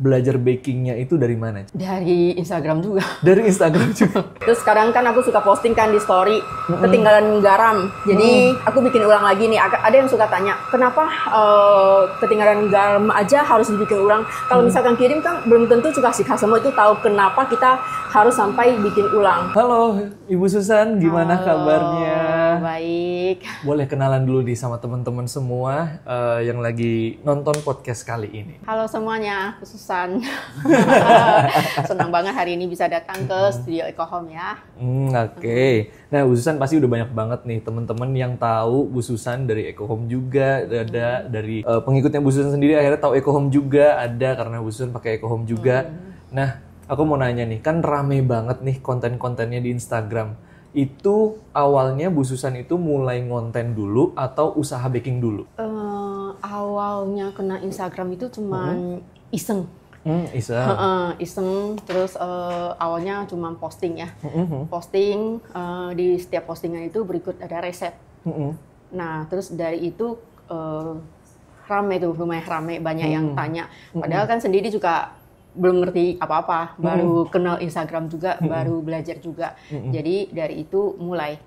belajar bakingnya itu dari mana? Dari Instagram juga. Dari Instagram juga. Terus sekarang kan aku suka posting kan di story ketinggalan garam. Jadi aku bikin ulang lagi nih. Ada yang suka tanya, kenapa ketinggalan garam aja harus dibikin ulang? Kalau misalkan kirim kan belum tentu juga si customer itu tahu kenapa kita harus sampai bikin ulang. Halo Ibu Susan, gimana kabarnya? Baik. Boleh kenalan dulu nih sama teman-teman semua yang lagi nonton podcast kali ini. Halo semuanya, aku Susan. Senang banget hari ini bisa datang ke studio EcoHome ya. Oke. Nah, Bu Susan pasti udah banyak banget nih teman-teman yang tahu Bu Susan dari EcoHome juga, ada dari pengikutnya Bu Susan sendiri akhirnya tahu EcoHome juga, ada karena Bu Susan pakai EcoHome juga. Nah, aku mau nanya nih, kan rame banget nih konten-kontennya di Instagram. Itu awalnya Bu Susan itu mulai ngonten dulu atau usaha baking dulu? Awalnya kena Instagram itu cuman iseng. Iseng. Terus awalnya cuma posting ya. Posting, di setiap postingan itu berikut ada resep. Nah, terus dari itu rame tuh, lumayan rame, banyak yang tanya. Padahal kan sendiri juga belum ngerti apa-apa, baru kenal Instagram juga, baru belajar juga. Jadi dari itu mulai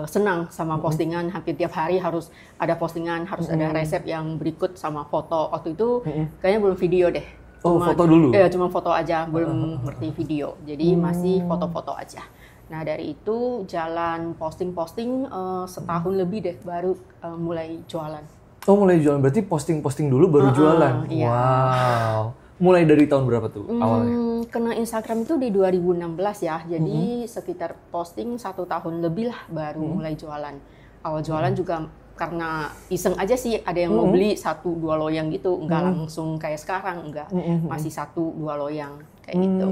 senang sama postingan. Hampir tiap hari harus ada postingan, harus ada resep yang berikut sama foto. Waktu itu kayaknya belum video deh. Foto dulu? Iya, cuma foto aja, belum ngerti video. Jadi masih foto-foto aja. Nah, dari itu jalan posting-posting setahun lebih deh, baru mulai jualan. Oh, mulai jualan. Berarti posting-posting dulu baru jualan? Iya. Wow. Mulai dari tahun berapa tuh awalnya? Kena Instagram itu di 2016 ya. Jadi sekitar posting 1 tahun lebih lah baru mulai jualan. Awal jualan juga karena iseng aja sih, ada yang mau beli 1-2 loyang gitu. Enggak langsung kayak sekarang, enggak. Masih 1-2 loyang kayak gitu.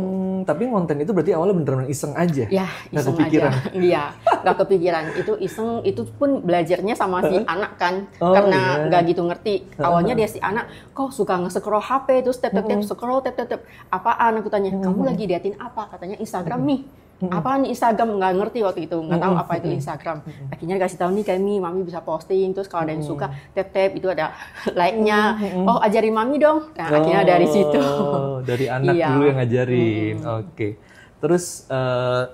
Tapi konten itu berarti awalnya bener-bener iseng aja? Ya, iseng aja. Iya, nggak kepikiran. Itu iseng, itu pun belajarnya sama si anak kan. Karena nggak gitu ngerti. Awalnya dia si anak, kok suka nge-scroll HP, terus tap scroll, tap. Apaan? Aku tanya, kamu lagi liatin apa? Katanya Instagram nih. Apaan nih Instagram? Nggak ngerti waktu itu, nggak tahu apa itu Instagram. Akhirnya dikasih tahu nih, kayak Mami bisa posting, terus kalau ada yang suka, tap itu ada like-nya. Oh, ajarin Mami dong. Nah, akhirnya dari situ. Dari anak dulu yang ngajarin. Oke. Terus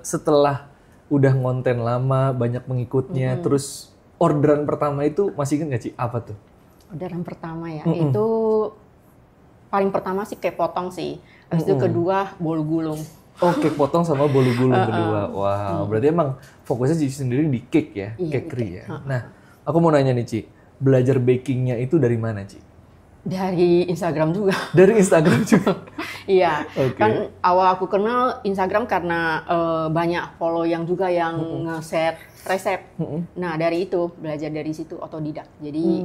setelah udah ngonten lama, banyak pengikutnya, terus orderan pertama itu masih ingat nggak Ci? Apa tuh? Orderan pertama ya, itu paling pertama sih kayak potong sih. Habis itu kedua bolu gulung. Oh, cake potong sama bolu gulung kedua. Wow, berarti emang fokusnya Cici sendiri di cake ya, cakery ya. Nah, aku mau nanya nih Ci, belajar bakingnya itu dari mana Ci? Dari Instagram juga. Dari Instagram juga? Iya, kan awal aku kenal Instagram karena banyak follow yang juga yang nge-share resep. Nah, dari itu belajar dari situ otodidak. Jadi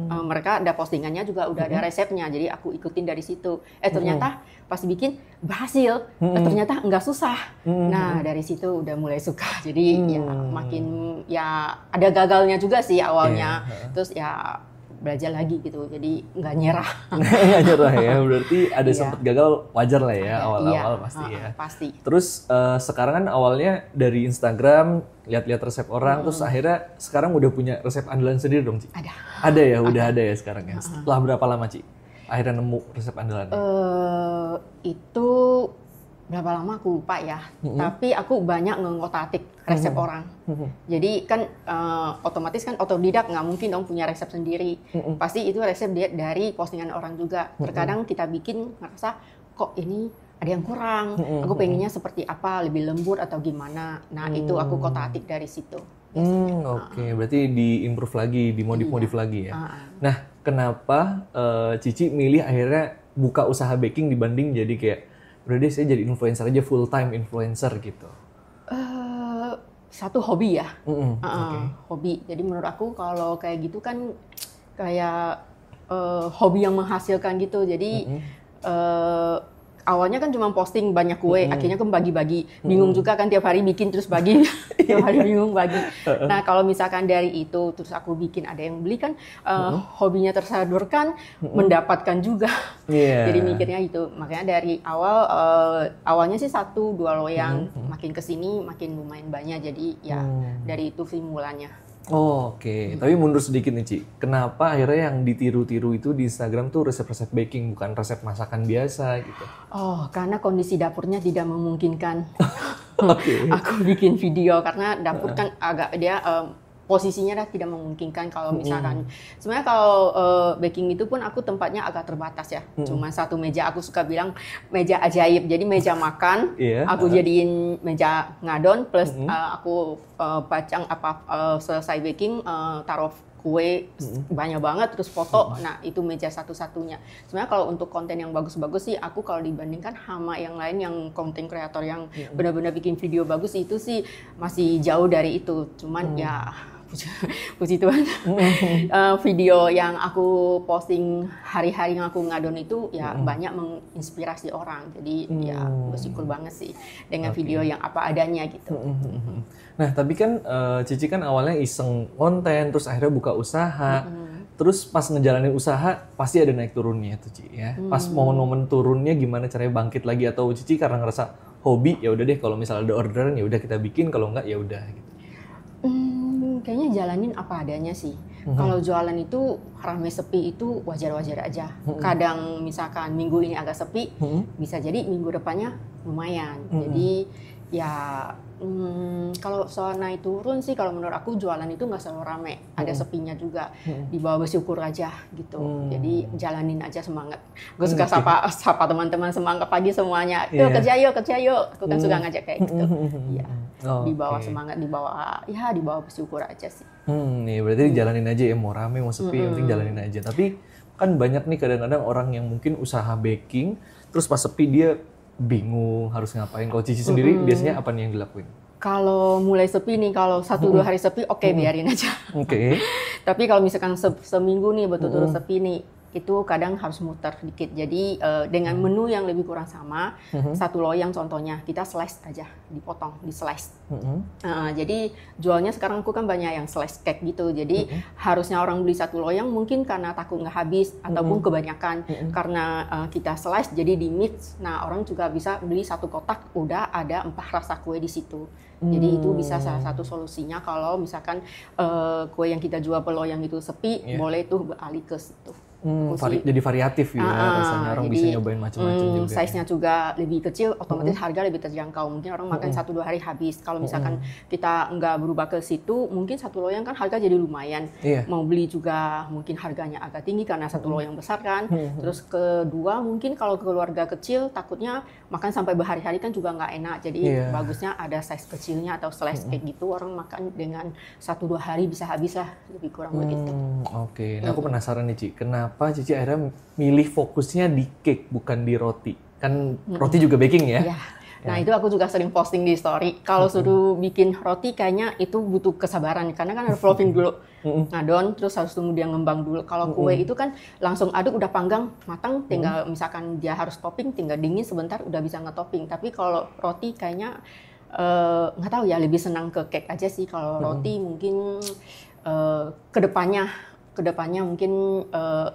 mereka ada postingannya juga udah ada resepnya. Jadi aku ikutin dari situ. Ternyata pas bikin berhasil. Ternyata nggak susah. Nah, dari situ udah mulai suka. Jadi ya makin ya ada gagalnya juga sih awalnya. Terus ya belajar lagi gitu, jadi nggak nyerah. Nggak nyerah ya, berarti ada sempat gagal, wajar lah ya awal-awal pasti ya. Pasti. Terus sekarang kan awalnya dari Instagram, lihat-lihat resep orang, terus akhirnya sekarang udah punya resep andalan sendiri dong Ci? Ada. Ada ya, udah ada ya sekarang ya. Setelah berapa lama Ci akhirnya nemu resep andalannya? Itu berapa lama aku lupa ya, tapi aku banyak ngotak-atik resep orang. Jadi kan otomatis kan otodidak, nggak mungkin dong punya resep sendiri. Pasti itu resep dari postingan orang juga. Terkadang kita bikin ngerasa kok ini ada yang kurang, aku pengennya seperti apa, lebih lembut atau gimana. Nah itu aku kotak-atik dari situ. Oke, berarti di-improve lagi, dimodif-modif lagi ya. Nah, kenapa Cici milih akhirnya buka usaha baking dibanding jadi kayak udah deh saya jadi influencer aja, full time influencer gitu? Satu hobi ya, hobi. Jadi menurut aku kalau kayak gitu kan kayak hobi yang menghasilkan gitu. Jadi awalnya kan cuma posting banyak kue, akhirnya kan bagi-bagi. Bingung juga kan tiap hari bikin terus bagi, tiap hari bingung bagi. Nah kalau misalkan dari itu terus aku bikin ada yang beli kan hobinya tersalurkan, mendapatkan juga. Jadi mikirnya itu. Makanya dari awal awalnya sih 1-2 loyang, makin kesini makin lumayan banyak. Jadi ya dari itu sih mulanya. Oh, oke. Tapi mundur sedikit nih, Ci. Kenapa akhirnya yang ditiru-tiru itu di Instagram tuh resep-resep baking, bukan resep masakan biasa gitu? Oh, karena kondisi dapurnya tidak memungkinkan Oke. aku bikin video karena dapur kan agak dia posisinya dah tidak memungkinkan kalau misalkan sebenarnya kalau baking itu pun aku tempatnya agak terbatas ya. Cuma satu meja, aku suka bilang meja ajaib. Jadi meja makan, aku jadiin meja ngadon plus aku pacang selesai baking taruh kue banyak banget terus foto. Nah, itu meja satu-satunya. Sebenarnya kalau untuk konten yang bagus-bagus sih aku kalau dibandingkan sama yang lain yang konten kreator yang benar-benar bikin video bagus itu sih masih jauh dari itu. Cuman ya puji Tuhan video yang aku posting hari-hari yang aku ngadon itu ya banyak menginspirasi orang. Jadi ya bersyukur banget sih dengan video yang apa adanya gitu. Nah, tapi kan Cici kan awalnya iseng konten, terus akhirnya buka usaha. Terus pas ngejalanin usaha pasti ada naik turunnya tuh, Ci ya. Pas momen-momen turunnya gimana caranya bangkit lagi, atau Cici karena ngerasa hobi ya udah deh, kalau misalnya ada orderan ya udah kita bikin, kalau enggak ya udah gitu. Kayaknya jalanin apa adanya sih. Kalau jualan itu ramai sepi itu wajar-wajar aja. Kadang misalkan minggu ini agak sepi, bisa jadi minggu depannya lumayan. Jadi ya kalau soal naik turun sih kalau menurut aku jualan itu nggak selalu rame, ada sepinya juga. Di bawah bersyukur aja gitu. Jadi jalanin aja, semangat. Gue suka sapa teman-teman semangat pagi semuanya. Yuk kerja yuk. Aku kan suka ngajak kayak gitu. Iya. Di bawah semangat, di bawah bersyukur aja sih. Nih berarti jalanin aja ya, mau rame mau sepi, yang penting jalanin aja. Tapi kan banyak nih kadang-kadang orang yang mungkin usaha baking, terus pas sepi dia bingung harus ngapain. Kalau Cici sendiri biasanya apa nih yang dilakuin? Kalau mulai sepi nih, kalau 1-2 hari sepi, oke, biarin aja. Tapi kalau misalkan seminggu nih betul-betul sepi nih, itu kadang harus muter dikit. Jadi dengan menu yang lebih kurang sama, satu loyang contohnya, kita slice aja, dipotong, di slice. Jadi jualnya sekarang aku kan banyak yang slice cake gitu. Jadi harusnya orang beli satu loyang mungkin karena takut nggak habis, ataupun kebanyakan karena kita slice jadi di mix. Nah, orang juga bisa beli satu kotak, udah ada 4 rasa kue di situ. Jadi itu bisa salah satu solusinya kalau misalkan kue yang kita jual per loyang itu sepi, boleh tuh beralih ke situ. Jadi variatif ya, rasanya orang bisa nyobain macam-macam juga. Size-nya juga lebih kecil, otomatis harga lebih terjangkau. Mungkin orang makan 1-2 hari habis. Kalau misalkan kita nggak berubah ke situ, mungkin satu loyang kan harga jadi lumayan. Mau beli juga mungkin harganya agak tinggi karena satu loyang besar kan. Terus kedua mungkin kalau keluarga kecil takutnya makan sampai berhari-hari kan juga nggak enak. Jadi bagusnya ada size kecilnya atau slice kayak gitu. Orang makan dengan 1-2 hari bisa habis lah, lebih kurang begitu. Oke, nah aku penasaran nih Ci, kenapa Cici akhirnya milih fokusnya di cake bukan di roti? Kan roti juga baking ya? Nah itu aku juga sering posting di story. Kalau suruh bikin roti kayaknya itu butuh kesabaran. Karena kan harus fluffing dulu, ngadon, terus harus tunggu dia ngembang dulu. Kalau kue itu kan langsung aduk, udah panggang, matang, tinggal misalkan dia harus topping, tinggal dingin sebentar udah bisa nge-topping. Tapi kalau roti kayaknya nggak tahu ya, lebih senang ke cake aja sih. Kalau roti mungkin kedepannya mungkin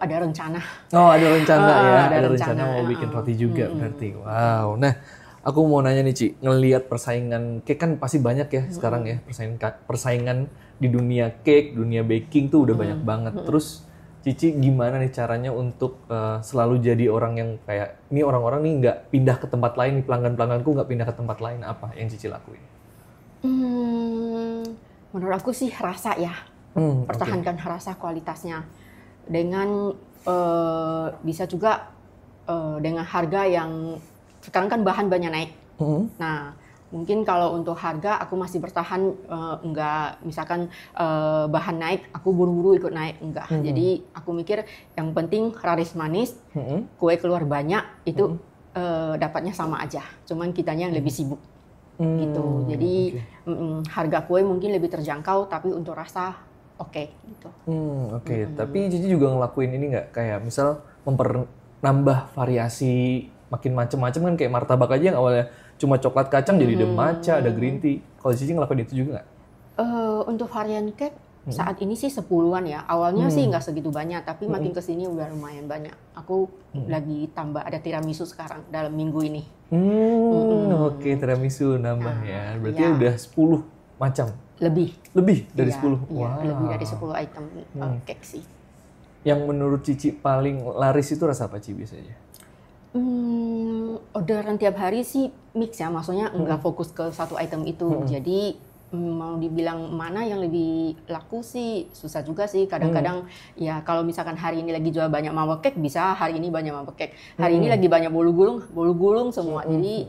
ada rencana. Ada rencana ya, ada rencana mau bikin roti juga berarti. Wow. Nah, aku mau nanya nih Ci, ngelihat persaingan cake kan pasti banyak ya sekarang ya, persaingan di dunia cake, dunia baking tuh udah banyak banget. Terus Cici gimana nih caranya untuk selalu jadi orang yang kayak, ini orang-orang nih nggak pindah ke tempat lain, nih pelanggan-pelangganku nggak pindah ke tempat lain, apa yang Cici lakuin? Menurut aku sih rasa ya. Pertahankan rasa kualitasnya dengan bisa juga dengan harga yang sekarang kan bahan banyak naik. Nah mungkin kalau untuk harga aku masih bertahan, enggak misalkan bahan naik aku buru-buru ikut naik, enggak. Jadi aku mikir yang penting laris manis, kue keluar banyak itu dapatnya sama aja, cuman kitanya yang lebih sibuk gitu. Jadi harga kue mungkin lebih terjangkau tapi untuk rasa gitu. Tapi Cici juga ngelakuin ini nggak? Kayak misal nambah variasi makin macem-macem kan, kayak martabak aja yang awalnya cuma coklat kacang jadi ada matcha, ada green tea. Kalau Cici ngelakuin itu juga nggak? Untuk varian cake saat ini sih 10-an ya. Awalnya sih nggak segitu banyak, tapi makin kesini udah lumayan banyak. Aku lagi tambah, ada tiramisu sekarang dalam minggu ini. Tiramisu nambah ya. Berarti udah 10 macam? Lebih. Lebih dari Iya, 10? Iya, lebih dari 10 item cake sih. Yang menurut Cici paling laris itu rasa apa, Ci, biasanya? Orderan tiap hari sih mix ya, maksudnya nggak fokus ke satu item itu. Jadi mau dibilang mana yang lebih laku sih susah juga sih. Kadang-kadang ya kalau misalkan hari ini lagi jual banyak mawar cake, bisa hari ini banyak mawar cake. Hari ini lagi banyak bolu gulung semua. Jadi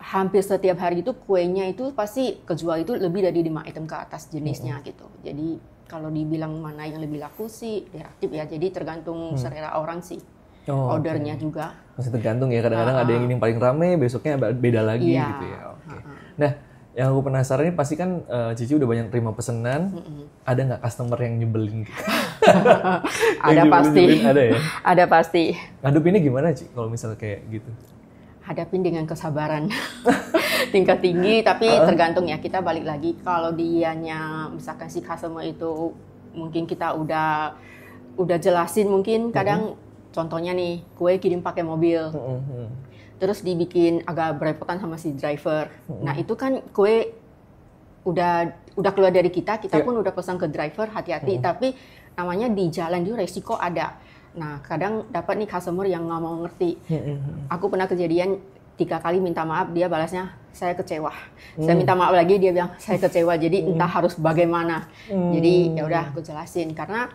hampir setiap hari itu kuenya itu pasti kejual itu lebih dari 5 item ke atas jenisnya gitu. Jadi kalau dibilang mana yang lebih laku sih relatif ya. Jadi tergantung selera orang sih. Ordernya juga. Masih tergantung ya, kadang-kadang ada yang ini paling rame, besoknya beda lagi gitu ya. Oke. Nah, yang aku penasaran ini pasti kan Cici udah banyak terima pesanan, ada nggak customer yang nyebelin gitu? Ada pasti. Ada ya? Ada pasti. Ngadepinnya gimana, Ci, kalau misalnya kayak gitu? Hadapin dengan kesabaran tingkat tinggi, tapi tergantung ya, kita balik lagi kalau dianya misalkan si customer itu mungkin kita udah jelasin, mungkin kadang contohnya nih kue kirim pakai mobil, terus dibikin agak berepotan sama si driver. Nah itu kan kue udah keluar dari kita pun udah pesan ke driver hati-hati, tapi namanya di jalan itu resiko ada. Nah, kadang dapat nih customer yang nggak mau ngerti. Aku pernah kejadian 3 kali minta maaf, dia balasnya, saya kecewa. Saya minta maaf lagi, dia bilang, saya kecewa. Jadi entah harus bagaimana. Jadi ya udah aku jelasin. Karena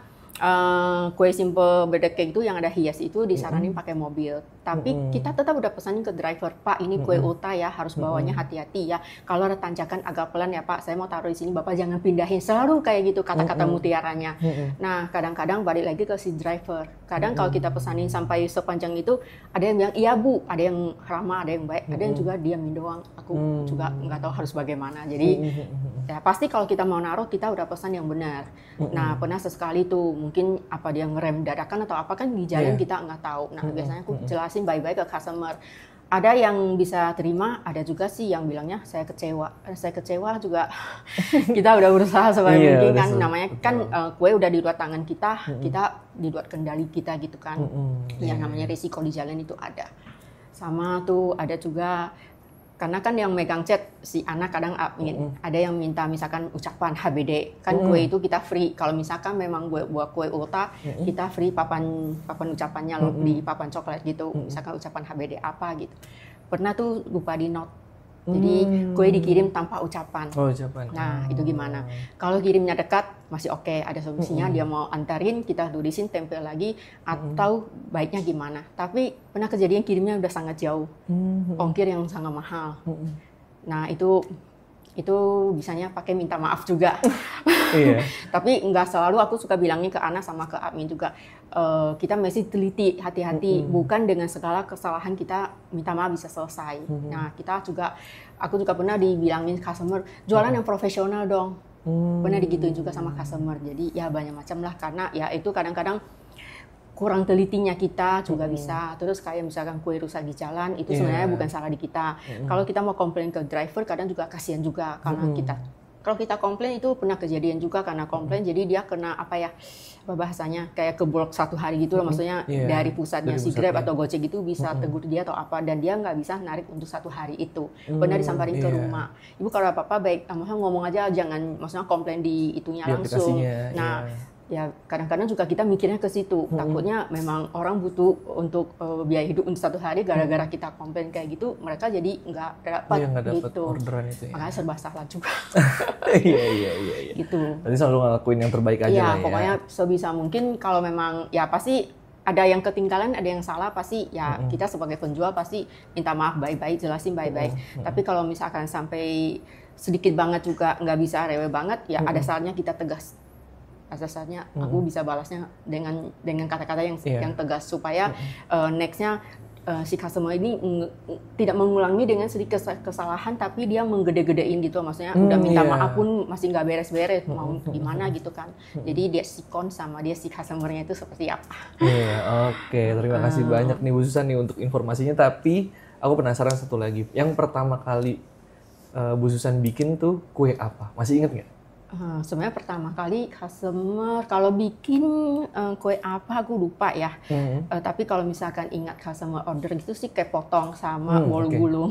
kue simple birthday cake itu yang ada hias itu disaranin pakai mobil. Tapi kita tetap udah pesanin ke driver, Pak, ini kue ulta ya, harus bawanya hati-hati ya. Kalau ada tanjakan agak pelan ya Pak, saya mau taruh di sini, Bapak jangan pindahin. Selalu kayak gitu kata-kata mutiaranya. Nah, kadang-kadang balik lagi ke si driver. Kadang kalau kita pesanin sampai sepanjang itu, ada yang bilang, iya Bu, ada yang ramah, ada yang baik, ada yang juga diamin doang. Aku juga nggak tahu harus bagaimana. Jadi, ya pasti kalau kita mau naruh, kita udah pesan yang benar. Nah, pernah sesekali tuh, mungkin apa dia ngerem dadakan atau apa kan di jalan kita nggak tahu. Nah, biasanya aku jelasin baik-baik ke customer. Ada yang bisa terima, ada juga sih yang bilangnya saya kecewa. Saya kecewa juga. Kita udah berusaha sebaik mungkin kan, namanya kan kue udah di luar tangan kita, kita di luar kendali kita gitu kan. Yang namanya risiko di jalan itu ada. Sama tuh ada juga, karena kan yang megang chat si anak kadang ada yang minta misalkan ucapan HBD, kan kue itu kita free. Kalau misalkan memang gue buat kue ulta, kita free papan ucapannya loh, di papan coklat gitu. Misalkan ucapan HBD apa gitu. Pernah tuh lupa di note. Jadi kue dikirim tanpa ucapan. Ucapan. Nah, itu gimana? Kalau kirimnya dekat masih oke, ada solusinya, dia mau antarin, kita tulisin, tempel lagi, atau baiknya gimana. Tapi pernah kejadian kirimnya udah sangat jauh, ongkir yang sangat mahal. Nah, itu bisanya pakai minta maaf juga. Tapi nggak selalu, aku suka bilangnya ke anak sama ke admin juga, kita mesti teliti, hati-hati, bukan dengan segala kesalahan kita minta maaf bisa selesai. Nah, aku juga pernah dibilangin customer, jualan yang profesional dong. Pernah digituin juga sama customer. Jadi ya banyak macam lah, karena ya itu kadang-kadang kurang telitinya kita juga bisa. Terus kayak misalkan kue rusak di jalan, itu sebenarnya bukan salah di kita. Kalau kita mau komplain ke driver, kadang juga kasihan juga, karena kalau kita komplain itu pernah kejadian juga karena komplain, jadi dia kena apa ya, bahasanya kayak keblok 1 hari gitu loh, maksudnya dari pusatnya si Grab atau Gojek itu bisa tegur dia atau apa, dan dia nggak bisa narik untuk 1 hari itu. Pernah disamperin ke rumah, Ibu kalau apa-apa baik, maksudnya ngomong aja, jangan maksudnya komplain di itunya langsung. Nah, ya kadang-kadang juga kita mikirnya ke situ, takutnya memang orang butuh untuk biaya hidup untuk 1 hari, gara-gara kita komplain kayak gitu, mereka jadi nggak dapat gitu. Orderan itu ya. Makanya serba salah juga. Iya. Gitu. Berarti selalu ngelakuin yang terbaik aja lah ya. Pokoknya sebisa mungkin, kalau memang ya pasti ada yang ketinggalan, ada yang salah, pasti ya kita sebagai penjual pasti minta maaf baik-baik, jelasin baik-baik. Tapi kalau misalkan sampai sedikit banget juga nggak bisa, rewel banget, ya ada saatnya kita tegas. Asalnya aku bisa balasnya dengan kata-kata yang tegas, supaya nextnya si customer ini tidak mengulangi dengan sedikit kesalahan, tapi dia menggede-gedein gitu, maksudnya udah minta maaf pun masih nggak beres-beres, mau gimana gitu kan. Jadi dia sikon sama dia si customernya itu seperti apa. Oke, terima kasih banyak nih Bu Susan nih untuk informasinya. Tapi aku penasaran satu lagi, yang pertama kali Bu Susan bikin tuh kue apa? Masih inget nggak? Sebenarnya pertama kali customer kalau bikin kue apa aku lupa ya. Tapi kalau misalkan ingat customer order gitu sih, kayak potong sama bolu gulung.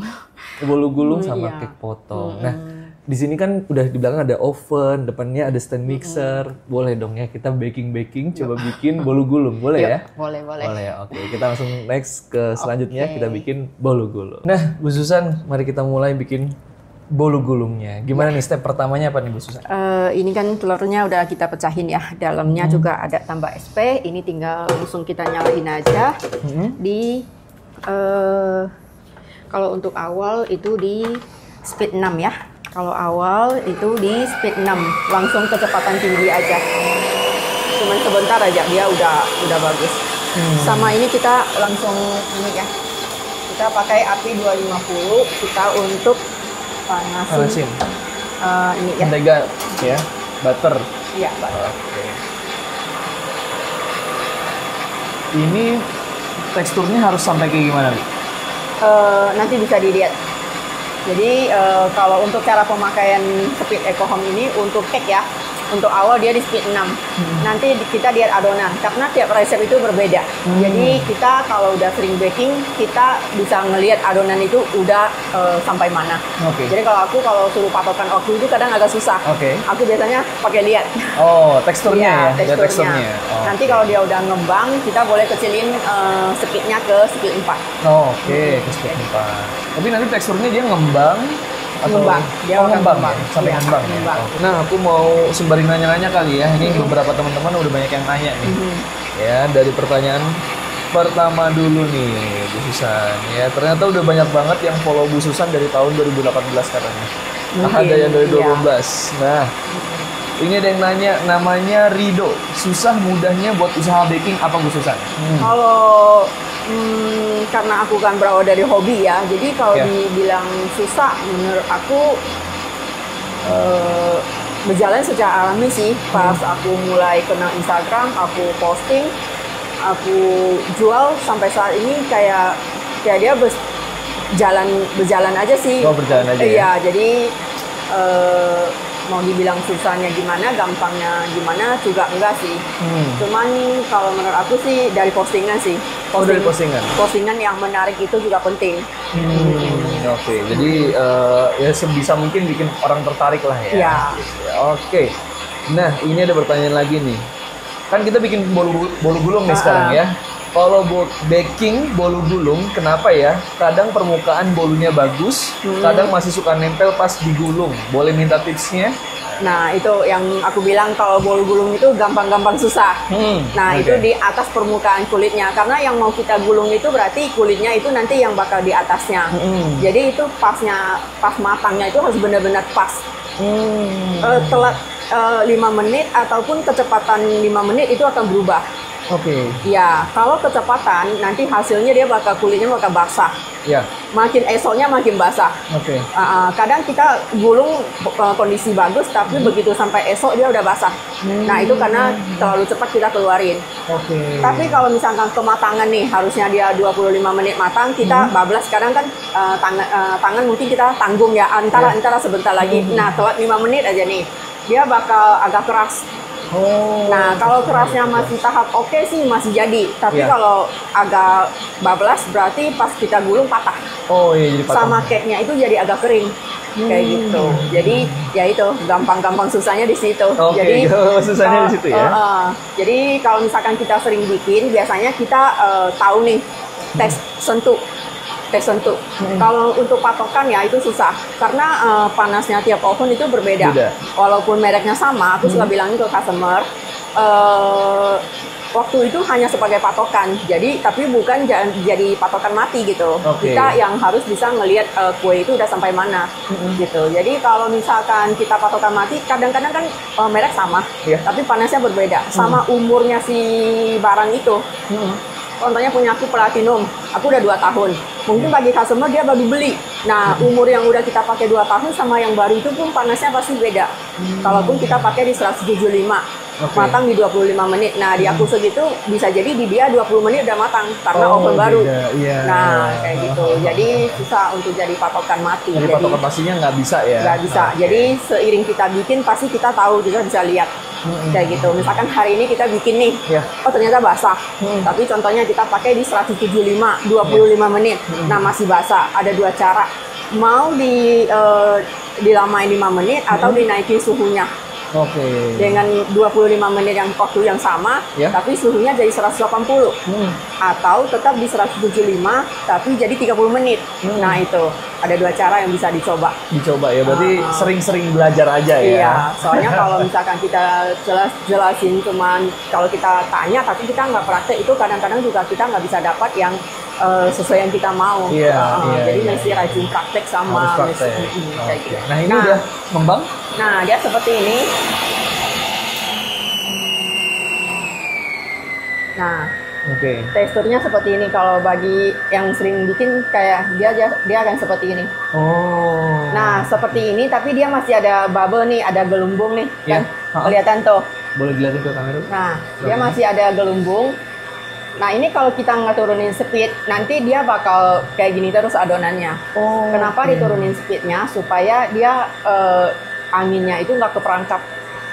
Bolu gulung sama kek potong. Nah, di sini kan udah di belakang ada oven, depannya ada stand mixer. Boleh dong ya kita baking, coba bikin bolu gulung, boleh ya? Boleh. Boleh ya. Oke, kita langsung next ke selanjutnya, kita bikin bolu gulung. Nah, Bu Susan, mari kita mulai bikin bolu gulungnya. Gimana nih step pertamanya apa nih Bu Susan? Ini kan telurnya udah kita pecahin ya. Dalamnya juga ada tambah SP. Ini tinggal langsung kita nyalain aja. Kalau untuk awal itu di speed 6 ya. Kalau awal itu di speed 6, langsung kecepatan tinggi aja. Cuman sebentar aja dia udah bagus. Sama ini kita langsung ini ya. Kita pakai api 250 kita untuk panasin. Ini ya. Mentega ya, butter. Iya, butter. Oke. Ini teksturnya harus sampai kayak gimana, Bu? Nanti bisa dilihat. Jadi kalau untuk cara pemakaian speed Eco Home ini untuk cake ya, untuk awal dia di speed 6. Nanti kita lihat adonan karena tiap resep itu berbeda. Jadi kita kalau udah sering baking, kita bisa ngelihat adonan itu udah sampai mana. Jadi kalau suruh patokan waktu itu kadang agak susah. Aku biasanya pakai lihat. Oh, teksturnya ya? Teksturnya. Nanti kalau dia udah ngembang, kita boleh kecilin speednya ke speed 4. Ke speed 4. Tapi nanti teksturnya dia ngembang atau dia akan ngembang ya? Sampai ngembang ya? Nah, aku mau sembari nanya-nanya kali ya. Ini beberapa teman-teman udah banyak yang nanya nih. Ya, dari pertanyaan pertama dulu nih, Bu Susan. Ya, ternyata udah banyak banget yang follow Bu Susan dari tahun 2018 katanya. Ada yang dari 2012. Nah, ini ada yang nanya, namanya Rido. Susah mudahnya buat usaha baking apa Bu Susan? Kalau karena aku kan berawal dari hobi ya, jadi kalau dibilang susah, menurut aku berjalan secara alami sih. Pas aku mulai kenal Instagram, aku posting, aku jual sampai saat ini kayak dia berjalan aja sih. Oh, berjalan aja. Iya, jadi mau dibilang susahnya gimana, gampangnya gimana juga enggak sih. Cuman kalau menurut aku sih dari postingan sih. Dari postingan. Postingan yang menarik itu juga penting. Oke, jadi ya sebisa mungkin bikin orang tertarik lah ya. Iya. Oke. Nah, ini ada pertanyaan lagi nih. Kan kita bikin bolu gulung nih sekarang ya. Kalau buat baking bolu gulung, kenapa ya? Kadang permukaan bolunya bagus, kadang masih suka nempel pas digulung. Boleh minta tipsnya? Nah, itu yang aku bilang kalau bolu gulung itu gampang-gampang susah. Nah, itu di atas permukaan kulitnya. Karena yang mau kita gulung itu berarti kulitnya itu nanti yang bakal di atasnya. Jadi itu pas matangnya itu harus benar-benar pas. Telat 5 menit ataupun kecepatan 5 menit itu akan berubah. Ya, kalau kecepatan nanti hasilnya dia kulitnya bakal basah. Makin esoknya makin basah. Kadang kita gulung kondisi bagus, tapi begitu sampai esok dia udah basah. Nah, itu karena terlalu cepat kita keluarin. Tapi kalau misalkan kematangan nih, harusnya dia 25 menit matang, kita bablas. Kadang kan tangan mungkin kita tanggung ya, antara sebentar lagi. Nah, telat 5 menit aja nih, dia bakal agak keras. Nah, kalau kerasnya masih tahap oke sih masih jadi. Tapi kalau agak bablas berarti pas kita gulung patah. Jadi patah. Sama cake-nya itu jadi agak kering. Kayak gitu. Jadi ya itu gampang-gampang susahnya di situ. Jadi susahnya di situ ya. Jadi kalau misalkan kita sering bikin, biasanya kita tahu nih tes sentuh. Kalau untuk patokan ya itu susah karena panasnya tiap oven itu berbeda. Walaupun mereknya sama, aku suka bilangin ke customer waktu itu hanya sebagai patokan. Tapi bukan jadi patokan mati gitu. Kita yang harus bisa ngelihat kue itu udah sampai mana gitu. Jadi kalau misalkan kita patokan mati, kadang-kadang kan merek sama, tapi panasnya berbeda. Sama umurnya si barang itu. Contohnya punya aku Platinum, aku udah 2 tahun. Mungkin bagi customer dia baru beli. Nah, umur yang udah kita pakai 2 tahun sama yang baru itu pun panasnya pasti beda. Kalaupun kita pakai di 175, matang di 25 menit. Nah, di aku segitu bisa jadi di dia 20 menit udah matang karena oven baru. Nah, kayak gitu. Jadi susah untuk jadi patokan mati. Jadi patokan pastinya nggak bisa ya? Nggak bisa. Jadi seiring kita bikin pasti kita tahu, kita bisa lihat. Kayak gitu. Misalkan hari ini kita bikin nih, oh ternyata basah. Tapi contohnya kita pakai di 175, 25 menit. Nah, masih basah. Ada 2 cara. Mau dilamain 5 menit atau dinaikin suhunya. Oke. Dengan 25 menit yang waktu yang sama, tapi suhunya jadi 180. Atau tetap di 175, tapi jadi 30 menit. Nah itu, ada 2 cara yang bisa dicoba. Dicoba ya, berarti sering-sering belajar aja ya? Iya, soalnya kalau misalkan kita jelasin cuman kalau kita tanya, tapi kita nggak praktek, itu kadang-kadang juga kita nggak bisa dapat yang sesuai yang kita mau. Jadi mesti rajin praktek sama. Harus praktek. Kayak gitu. Nah ini udah mengembang? Nah, dia seperti ini. Nah, teksturnya seperti ini. Kalau bagi yang sering bikin, kayak dia akan seperti ini. Oh. Nah, seperti ini, tapi dia masih ada bubble nih, ada gelumbung nih, kan? Kelihatan tuh. Boleh dilihatin ke kamera? Nah, dia masih ada gelumbung. Nah, ini kalau kita nggak turunin speed, nanti dia bakal kayak gini terus adonannya. Kenapa diturunin speednya? Supaya dia anginnya itu nggak keperangkap.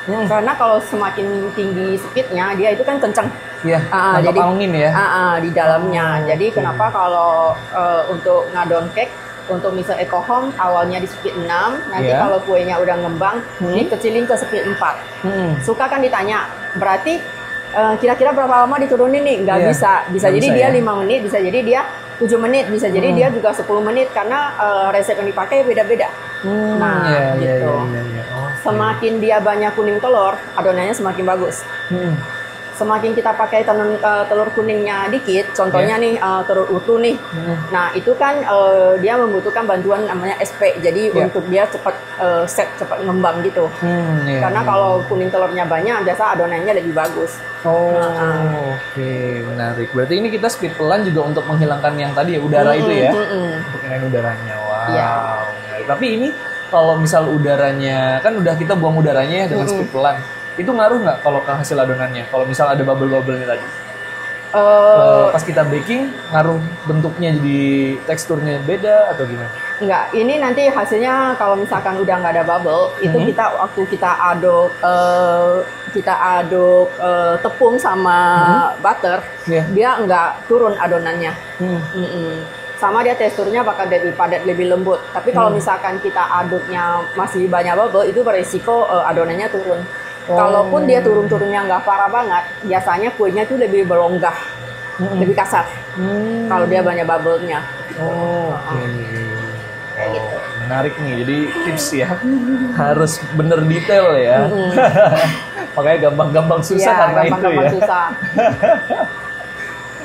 Karena kalau semakin tinggi speednya, dia itu kan kencang. Iya, jadi angin ya? Di dalamnya. Jadi kenapa kalau untuk ngadon cake, untuk misal Eco Home awalnya di speed 6, nanti kalau kuenya udah ngembang, dikecilin ke speed 4. Suka kan ditanya, berarti kira-kira berapa lama diturunin nih? Nggak bisa. Bisa jadi dia 5 menit, bisa jadi dia 7 menit, bisa jadi dia juga 10 menit, karena resep yang dipakai beda-beda. Nah, gitu. Semakin dia banyak kuning telur, adonannya semakin bagus. Semakin kita pakai telur kuningnya dikit, contohnya nih telur utuh nih. Nah, itu kan dia membutuhkan bantuan namanya SP. Jadi untuk dia cepat cepat ngembang gitu. Karena kalau kuning telurnya banyak, biasa adonannya lebih bagus. Oke, menarik. Berarti ini kita speed pelan juga untuk menghilangkan yang tadi ya, udara itu ya? Untuk ngilangin udaranya. Wow. Tapi ini kalau misal udaranya, kan udah kita buang udaranya ya dengan speed pelan. Itu ngaruh nggak kalau ke hasil adonannya? Kalau misal ada bubble-bubble-nya tadi? Pas kita baking, ngaruh bentuknya jadi teksturnya beda atau gimana? Enggak, ini nanti hasilnya kalau misalkan udah nggak ada bubble, itu kita waktu kita aduk tepung sama butter, dia nggak turun adonannya. Sama dia teksturnya bakal lebih padat, lebih lembut. Tapi kalau misalkan kita aduknya masih banyak bubble, itu berisiko adonannya turun. Kalaupun dia turun-turunnya nggak parah banget, biasanya kuenya tuh lebih berlonggah, lebih kasar. Kalau dia banyak bubble-nya. Gitu. Menarik nih, jadi tips ya, harus bener detail ya. Makanya gampang-gampang susah karena itu ya. Susah.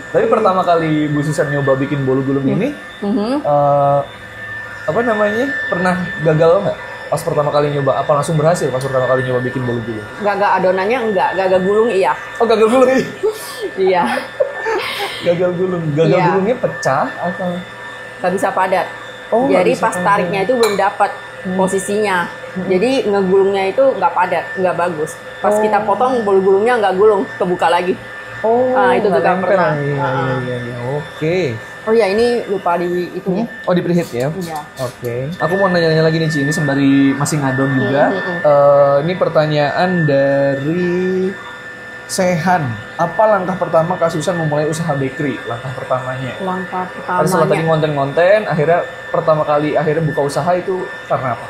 Tapi pertama kali Bu Susan nyoba bikin bolu gulung ini, apa namanya, pernah gagal nggak? Pas pertama kali nyoba, apa langsung berhasil pas pertama kali nyoba bikin bolu gulung? Gagal adonannya enggak, gagal gulung iya. Oh, gagal gulung iya. Gagal gulung, gulungnya pecah atau? Nggak bisa padat. Jadi pas tariknya itu belum dapat posisinya. Jadi ngegulungnya itu nggak padat, nggak bagus. Pas kita potong, bolu gulungnya nggak gulung, kebuka lagi. Itu juga pernah. Iya. Oke. Oh ya, ini lupa di itunya. Oh, di preheat ya? Iya. Oke. Aku mau nanya-nanya lagi nih, Ci. Ini sembari masih ngadon juga. Ini pertanyaan dari Sehan. Apa langkah pertama Kak Susan memulai usaha bakery? Langkah pertamanya. Langkah pertamanya. Setelah tadi ngonten-ngonten, akhirnya pertama kali buka usaha itu karena apa?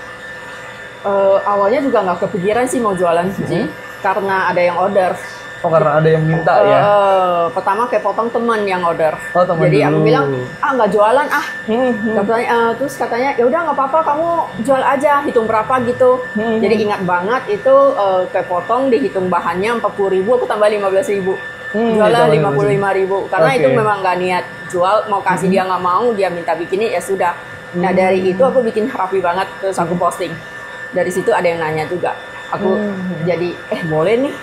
Awalnya juga nggak kepikiran sih mau jualan sih. Karena ada yang order. Oh, karena ada yang minta ya? Pertama kayak potong teman yang order. Jadi aku bilang, nggak jualan terus katanya, ya udah nggak apa-apa, kamu jual aja, hitung berapa gitu. Jadi ingat banget itu kayak potong, dihitung bahannya 40.000, aku tambah 15.000. Jualan 55.000. Karena itu memang nggak niat jual, mau kasih dia nggak mau, dia minta bikinnya ya sudah. Nah dari itu aku bikin rapi banget, terus aku posting. Dari situ ada yang nanya juga. Aku jadi, boleh nih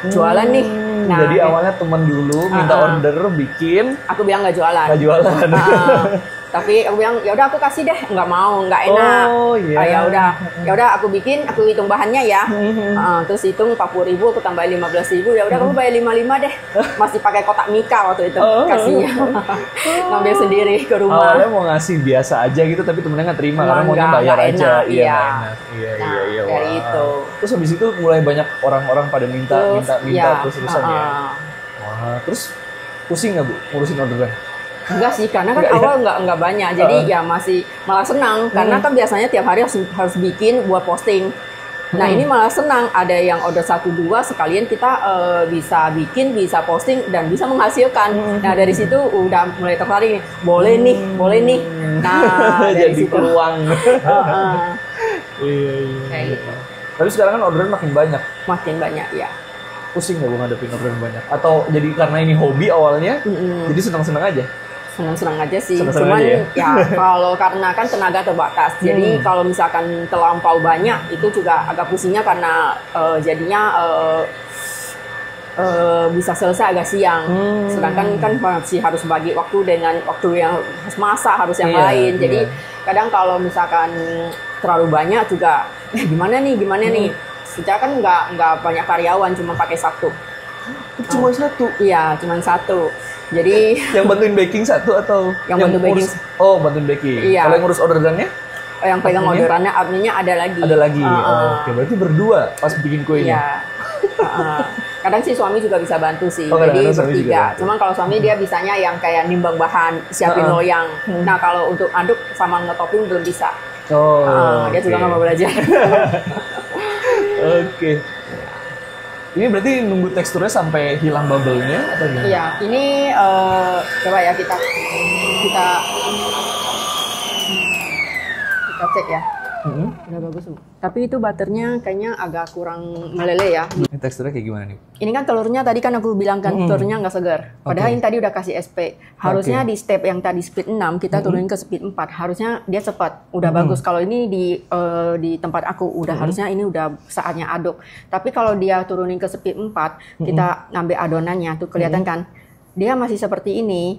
jualan nih. Nah, jadi awalnya temen dulu minta order bikin, aku bilang nggak jualan. Tapi aku bilang ya udah aku kasih deh, nggak mau, nggak enak. Ya udah aku bikin, aku hitung bahannya ya. Terus hitung 40.000, aku tambah 15.000. Ya udah kamu bayar 55 deh. Masih pakai kotak mika waktu itu kasihnya. Ngambil sendiri ke rumah. Awalnya mau ngasih biasa aja gitu, tapi temennya nggak terima karena maunya bayar aja. Iya. Dari itu. Terus habis itu mulai banyak orang-orang pada minta terus terusan ya. Wah, terus pusing nggak Bu ngurusin orderan? Enggak sih, karena kan awal nggak banyak, jadi ya masih malah senang. Karena kan biasanya tiap hari harus bikin buat posting. Nah ini malah senang, ada yang order 1-2 sekalian kita bisa bikin, bisa posting dan bisa menghasilkan. Nah dari situ udah mulai tertarik nih, boleh nih. Nah dari Jadi situ peluang. Iya. kayak gitu. Tapi sekarang kan orderan makin banyak. Makin banyak ya. Pusing nggak Bu ngadepin orderan banyak? Atau jadi karena ini hobi awalnya, jadi senang-senang aja? Senang-senang aja sih. Senang-senang Cuman aja ya kalau karena kan tenaga terbatas. Jadi kalau misalkan terlampau banyak itu juga agak pusingnya karena jadinya bisa selesai agak siang. Sedangkan kan masih harus bagi waktu dengan waktu yang harus masak, harus yang lain. Jadi kadang kalau misalkan terlalu banyak juga gimana nih? Sejak kan nggak banyak karyawan, cuma pakai satu. Cuma satu? Iya, cuma satu. Jadi yang bantuin baking satu atau yang bantu baking? Oh, bantuin baking. Iya. Kalau yang ngurus orderannya? Yang pegang orderannya, adminnya ada lagi. Ada lagi. Oke, berarti berdua pas bikin kuenya. Iya. Kadang sih suami juga bisa bantu sih. Oh, jadi suami bertiga. Cuman kalau suami dia bisanya yang kayak nimbang bahan, siapin loyang. Nah kalau untuk aduk sama ngetoping belum bisa. Dia juga nggak mau belajar. Oke. Ini berarti nunggu teksturnya sampai hilang bubble-nya atau gimana? Iya, ini coba ya kita cek ya. Udah bagus. Tapi itu butternya kayaknya agak kurang meleleh ya. Ini teksturnya kayak gimana nih? Ini kan telurnya tadi kan aku bilang kan telurnya nggak segar. Padahal ini tadi udah kasih SP. Harusnya di step yang tadi speed 6 kita turunin ke speed 4. Harusnya dia cepat. Udah bagus. Kalau ini di tempat aku udah harusnya ini udah saatnya aduk. Tapi kalau dia turunin ke speed 4, kita ngambil adonannya tuh kelihatan kan. Dia masih seperti ini,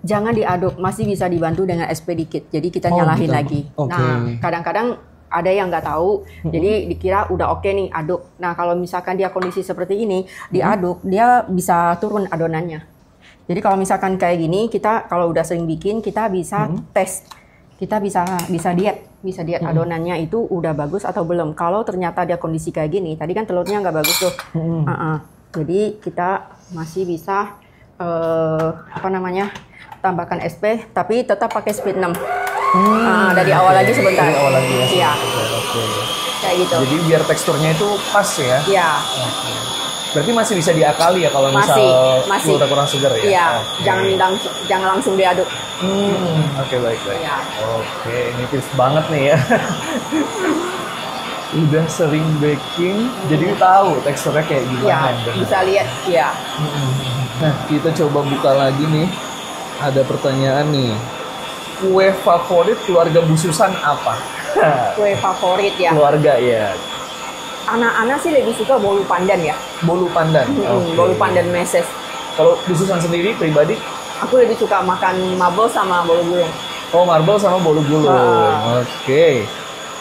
jangan diaduk, masih bisa dibantu dengan SP dikit. Jadi kita nyalahin lagi. Nah, kadang-kadang ada yang nggak tahu, jadi dikira udah oke nih aduk. Nah, kalau misalkan dia kondisi seperti ini, diaduk, dia bisa turun adonannya. Jadi kalau misalkan kayak gini, kita kalau udah sering bikin, kita bisa tes. Kita bisa diet adonannya itu udah bagus atau belum. Kalau ternyata dia kondisi kayak gini, tadi kan telurnya nggak bagus tuh. Jadi kita masih bisa tambahkan SP tapi tetap pakai speed 6. Dari awal lagi sebentar. Dari awal lagi ya. Iya. Oke. Kayak gitu. Jadi biar teksturnya itu pas ya. Iya. Berarti masih bisa diakali ya kalau misal telurnya kurang segar ya. Iya. Jangan langsung diaduk. Oke, baik. Iya. Oke, ini tips banget nih ya. Udah sering baking, jadi tahu teksturnya kayak gimana. Iya, bisa lihat. Iya. Nah, kita coba buka lagi nih. Ada pertanyaan nih. Kue favorit keluarga Bu Susan apa? Kue favorit ya. Keluarga ya. Anak-anak sih lebih suka bolu pandan ya. Bolu pandan. Bolu pandan meses. Kalau Bu Susan sendiri pribadi? Aku lebih suka makan marble sama bolu gulung. Oh, marble sama bolu gulung. Oke.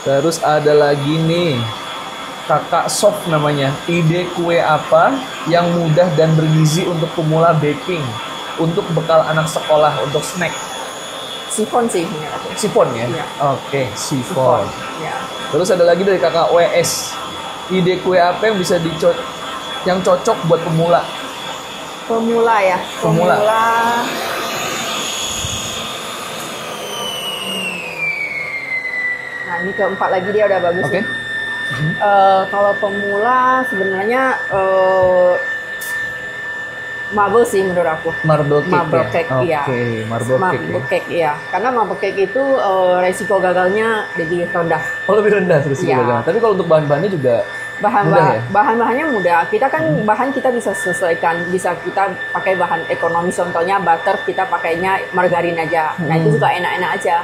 Terus ada lagi nih. Kakak Sof namanya. Ide kue apa yang mudah dan bergizi untuk pemula baking? Untuk bekal anak sekolah, untuk snack? Sifon sih. Sifon ya? Iya. Oke, sifon. Ya. Terus ada lagi dari kakak WS. Ide kue apa yang bisa yang cocok buat pemula? Pemula ya. Pemula. Nah ini keempat lagi dia udah bagus. Oke. Kalau pemula sebenarnya marble sih menurut aku. Marble cake. Marble cake, iya. Oke, marble cake. Iya. Karena marble cake itu resiko gagalnya lebih rendah. Oh, lebih rendah resiko gagal. Tapi kalau untuk bahan-bahannya juga bahan-bahannya mudah. Kita kan bahan kita bisa sesuaikan, bisa kita pakai bahan ekonomi. Contohnya butter kita pakainya margarin aja. Nah itu juga enak-enak aja.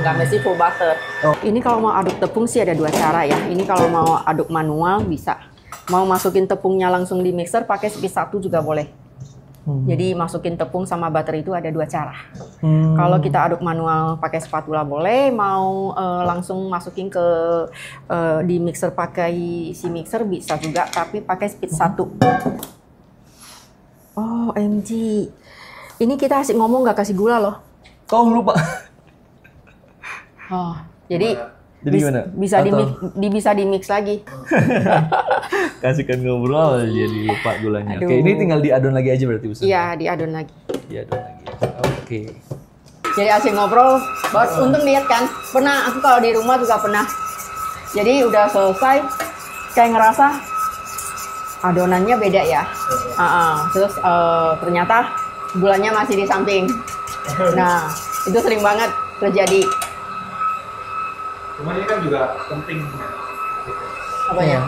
Nggak mesti full butter. Ini kalau mau aduk tepung sih ada dua cara ya. Ini kalau mau aduk manual bisa. Mau masukin tepungnya langsung di mixer pakai speed 1 juga boleh. Jadi masukin tepung sama butter itu ada dua cara. Kalau kita aduk manual pakai spatula boleh, mau langsung masukin ke di mixer pakai si mixer bisa juga, tapi pakai speed 1. Oh, OMG. Ini kita asik ngomong nggak kasih gula loh. Oh, lupa. Oh, jadi gimana? Bisa di mix lagi. Kasihkan ngobrol jadi lupa gulanya. Oke, ini tinggal diadon lagi aja berarti Ustaz? Iya, diadon lagi. Diadon lagi. Oke. Jadi asik ngobrol, untung lihat kan. Pernah aku kalau di rumah juga pernah. Jadi udah selesai, kayak ngerasa adonannya beda ya. Terus ternyata gulanya masih di samping. Nah, itu sering banget terjadi. Cuma ini kan juga penting. Apanya?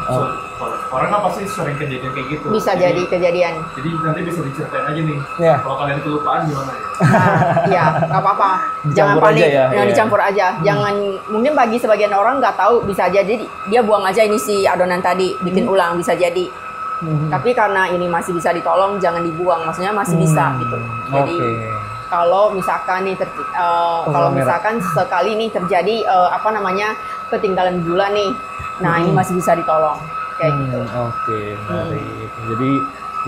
Orang kan pasti sering kejadian kayak gitu. Bisa jadi kejadian. Jadi nanti bisa diceritain aja nih. Iya. Kalau kalian kelupaan gimana ya? Iya, nggak apa-apa. Jangan Dicampur panik, aja ya? Iya. dicampur aja. Jangan, mungkin bagi sebagian orang nggak tahu, bisa jadi dia buang aja ini si adonan tadi, bikin ulang, bisa jadi. Tapi karena ini masih bisa ditolong, jangan dibuang. Maksudnya masih bisa gitu. Jadi kalau misalkan nih, kalau misalkan sekali nih terjadi ketinggalan gula nih, nah ini masih bisa ditolong kayak gitu. Oke, menarik. Jadi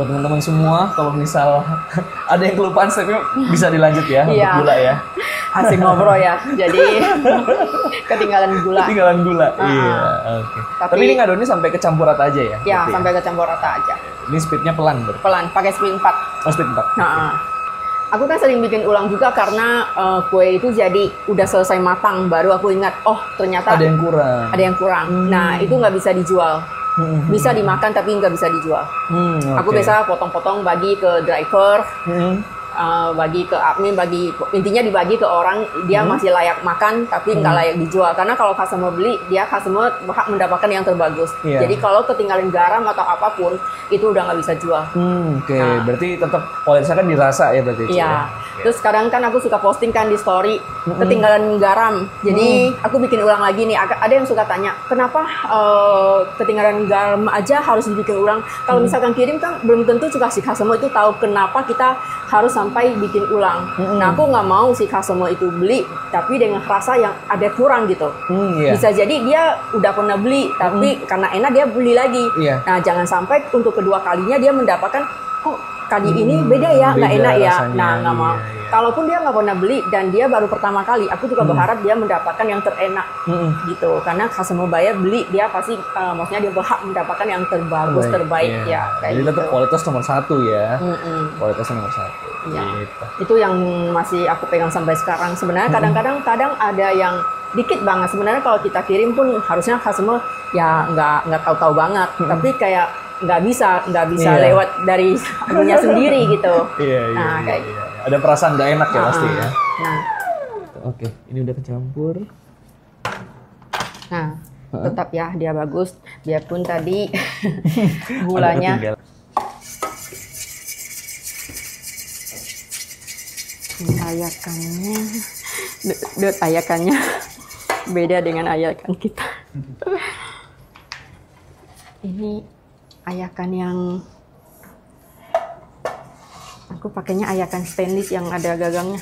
buat teman-teman semua, kalau misal ada yang kelupaan stepnya bisa dilanjut ya untuk gula ya. Asik ngobrol ya. Jadi ketinggalan gula. Ketinggalan gula. Iya. Oke. Tapi ini ngadonnya sampai kecampur rata aja ya? Ya, sampai kecampur rata aja. Ini speednya pelan berarti? Pelan, pakai speed 4. Oh, speed 4. Nah, aku kan sering bikin ulang juga karena kue itu jadi udah selesai matang, baru aku ingat, oh ternyata ada yang kurang. Ada yang kurang. Nah, itu nggak bisa dijual. Bisa dimakan tapi nggak bisa dijual. Aku biasa potong-potong bagi ke driver, bagi ke admin, intinya dibagi ke orang dia masih layak makan tapi nggak layak dijual. Karena kalau customer beli, customer berhak mendapatkan yang terbagus. Jadi kalau ketinggalan garam atau apapun itu udah nggak bisa jual. Oke, berarti tetap kualitasnya kan dirasa ya berarti. Iya. Terus kadang kan aku suka posting kan di story ketinggalan garam. Jadi aku bikin ulang lagi nih. Ada yang suka tanya, kenapa ketinggalan garam aja harus dibikin ulang? Kalau misalkan kirim kan belum tentu juga si customer itu tahu kenapa kita harus sampai bikin ulang. Nah aku nggak mau si customer itu beli, tapi dengan rasa yang ada kurang gitu. Bisa jadi dia udah pernah beli, tapi karena enak dia beli lagi. Nah jangan sampai untuk kedua kalinya dia mendapatkan, kok kali ini beda ya, nggak enak ya. Rasanya. Nah nggak mau. Kalaupun dia nggak pernah beli dan dia baru pertama kali, aku juga berharap dia mendapatkan yang terenak gitu. Karena customer buyer beli, dia pasti maksudnya dia berhak mendapatkan yang terbagus, terbaik ya. Kayak jadi gitu. tetap kualitas nomor 1 ya. Kualitas nomor 1. Ya. Gitu. Itu yang masih aku pegang sampai sekarang. Sebenarnya kadang ada yang dikit banget. Sebenarnya kalau kita kirim pun harusnya customer ya nggak tahu-tahu banget. Tapi kayak nggak bisa lewat dari akunya sendiri gitu. Nah kayak gitu. Ada perasaan nggak enak ya pasti ya. Nah, oke, ini udah kecampur. Nah, tetap ya dia bagus. Biarpun tadi gulanya. Ayakannya beda dengan ayakan kita. Ini ayakan yang aku pakainya ayakan stainless yang ada gagangnya.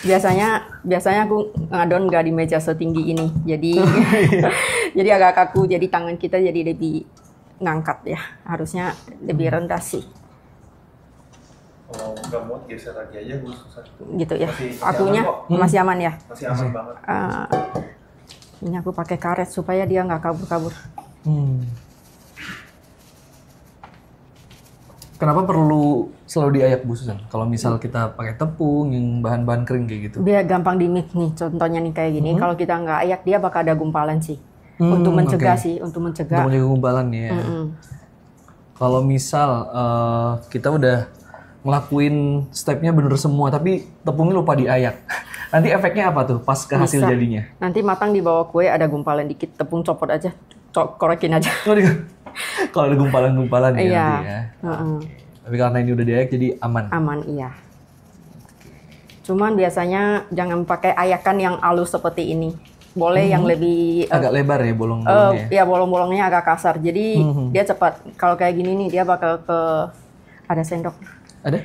biasanya aku ngadon nggak di meja setinggi ini, jadi agak kaku, jadi tangan kita jadi lebih ngangkat ya, harusnya lebih rendah sih. Kalau nggak muat geser lagi aja, gue susah. Gitu ya. Masih Akunya aman masih aman ya. Masih aman banget. Ini aku pakai karet supaya dia nggak kabur-kabur. Kenapa perlu selalu diayak Bu Susan? Kalau misal kita pakai tepung yang bahan-bahan kering kayak gitu. Biar gampang di-mix nih, contohnya nih kayak gini. Kalau kita nggak ayak, dia bakal ada gumpalan sih. Untuk mencegah sih, untuk mencegah. Untuk menjaga gumpalan ya. Kalau misal kita udah ngelakuin stepnya bener semua, tapi tepungnya lupa diayak. Nanti efeknya apa tuh pas ke hasil jadinya? Nanti matang di bawah kue ada gumpalan dikit, tepung copot aja, korekin aja. Kalau ada gumpalan-gumpalan ya iya. nanti ya. Tapi karena ini udah diayak jadi aman. Aman, iya. Cuman biasanya jangan pakai ayakan yang halus seperti ini. Boleh yang lebih agak lebar ya bolong-bolongnya. Ya bolong-bolongnya agak kasar. Jadi dia cepat. Kalau kayak gini nih dia bakal ke ada sendok. Ada?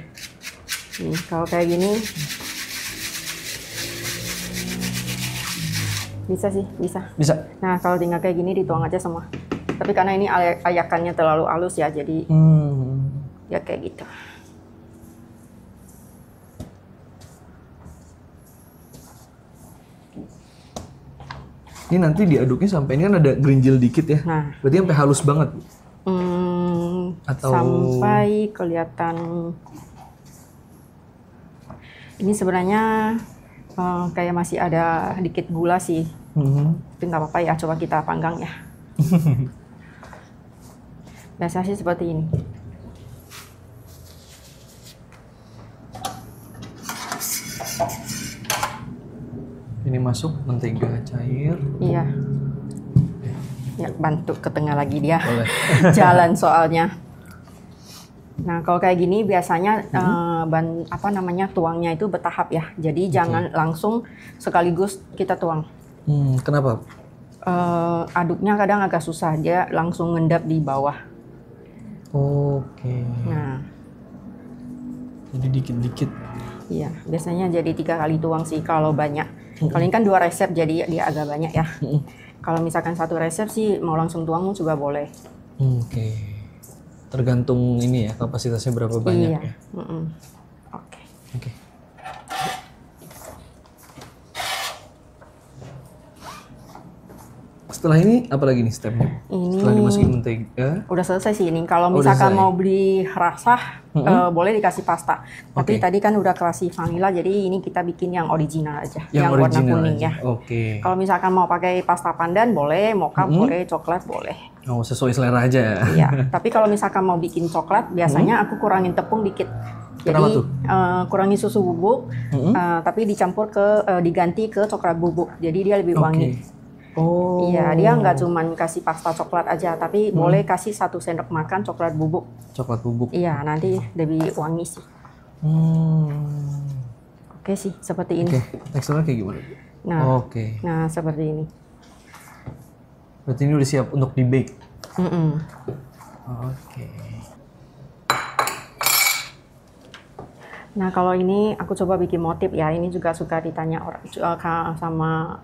Nih, kalau kayak gini bisa sih, bisa. Bisa. Nah, kalau tinggal kayak gini dituang aja semua. Tapi karena ini ayakannya terlalu halus ya, jadi ya kayak gitu. Ini nanti diaduknya sampai ini kan ada gerinjil dikit ya. Nah. Berarti sampai halus banget. Atau sampai kelihatan Ini sebenarnya kayak masih ada dikit gula sih. Tapi nggak apa-apa ya, coba kita panggang ya. Biasanya sih seperti ini. Ini masuk mentega cair. Iya. Ya, bantu ke tengah lagi dia. Boleh. Jalan soalnya. Nah, kalau kayak gini biasanya tuangnya itu bertahap ya. Jadi jangan langsung sekaligus kita tuang. Kenapa? Aduknya kadang agak susah, dia langsung ngendap di bawah. Oke. Nah, Jadi dikit-dikit. iya, biasanya jadi 3 kali tuang sih kalau banyak. Kalau ini kan 2 resep jadi dia agak banyak ya. Kalau misalkan 1 resep sih mau langsung tuang juga boleh. Oke. Tergantung ini ya, kapasitasnya berapa banyak Iya. ya. Oke. Oke. Setelah ini apa lagi nih stepnya? Ini Setelah dimasukin mentega. udah selesai sih ini. Kalau Oh, misalkan udah selesai. mau beli rasa, boleh dikasih pasta. Tapi Oke. tadi kan udah kasih vanilla, jadi ini kita bikin yang original aja, Yang warna original kuning aja. ya. Oke. Kalau misalkan mau pakai pasta pandan boleh, mocha boleh, coklat boleh. Oh, sesuai selera aja. Iya. Tapi kalau misalkan mau bikin coklat, biasanya aku kurangin tepung dikit. Kenapa Jadi tuh? kurangi susu bubuk, tapi dicampur diganti ke coklat bubuk. Jadi dia lebih wangi. Oh. Iya, dia nggak cuman kasih pasta coklat aja, tapi boleh kasih 1 sendok makan coklat bubuk. Coklat bubuk. Iya, nanti lebih wangi sih. Oke sih, seperti ini. Oke, teksturnya kayak gimana? Nah, Oke. nah seperti ini. Berarti ini udah siap untuk di bake. Oke. Nah, kalau ini aku coba bikin motif ya. Ini juga suka ditanya orang sama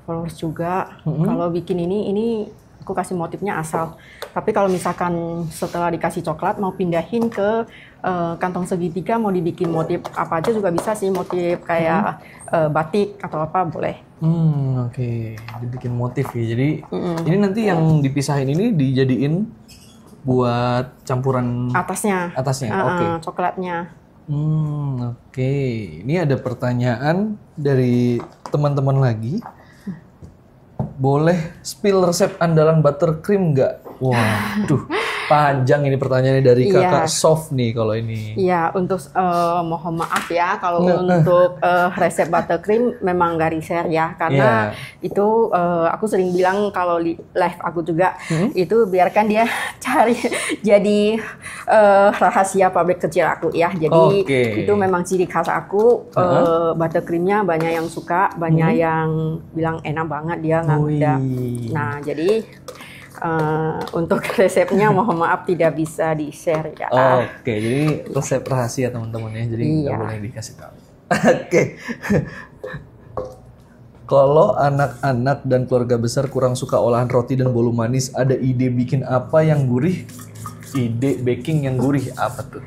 followers juga. Kalau bikin ini aku kasih motifnya asal. Tapi kalau misalkan setelah dikasih coklat mau pindahin ke kantong segitiga, mau dibikin motif apa aja juga bisa sih. Motif kayak batik atau apa boleh. Oke. Dibikin motif ya. Jadi ini nanti yang dipisahin ini dijadiin buat campuran Atasnya. Oke. Coklatnya. Oke. Ini ada pertanyaan dari teman-teman lagi. Boleh spill resep andalan buttercream nggak? Waduh, panjang ini pertanyaannya dari kakak Soft nih kalau ini. Iya, untuk mohon maaf ya kalau untuk resep buttercream memang nggak di-share ya, karena itu aku sering bilang kalau di live aku juga itu biarkan dia cari jadi rahasia pabrik kecil aku ya. Jadi itu memang ciri khas aku. Buttercreamnya banyak yang suka, banyak yang bilang enak banget dia nggak ada. Nah, jadi untuk resepnya mohon maaf tidak bisa di-share ya. Oke, jadi resep rahasia teman-teman ya, jadi nggak boleh dikasih tahu. Oke. Kalau anak-anak dan keluarga besar kurang suka olahan roti dan bolu manis, ada ide bikin apa yang gurih? Ide baking yang gurih apa tuh?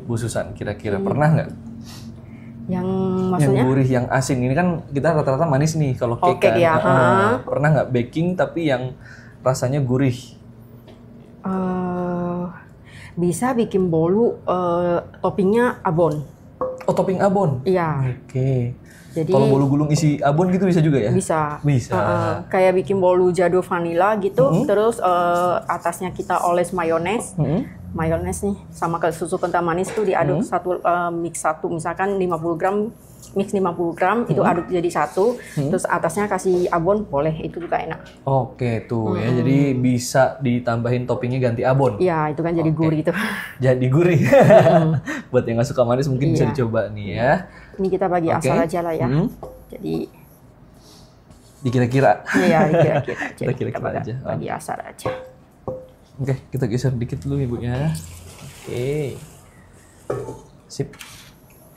Bu Susan, kira-kira pernah nggak? Yang maksudnya? Yang gurih, yang asin. Ini kan kita rata-rata manis nih kalau cake kan. Ya. Pernah nggak baking tapi yang rasanya gurih? Bisa bikin bolu toppingnya abon. Oh, topping abon? Iya. Oke. Jadi kalau bolu gulung isi abon gitu bisa juga ya? Bisa. Bisa. Kayak bikin bolu jadul vanilla gitu, terus atasnya kita oles mayones. Mayones nih sama susu kental manis tuh diaduk mix satu, misalkan 50 gram mix 50 gram itu aduk jadi satu, terus atasnya kasih abon boleh, itu juga enak. Oke tuh ya, jadi bisa ditambahin toppingnya ganti abon. Iya, itu kan jadi gurih tuh. Jadi gurih. Buat yang nggak suka manis mungkin bisa dicoba nih ya. Ini kita bagi asal aja lah ya. Jadi dikira-kira. Iya, dikira-kira aja. Kita kira-kira aja. Bagi asal aja. Oke, kita geser dikit dulu ibunya. Oke. Sip.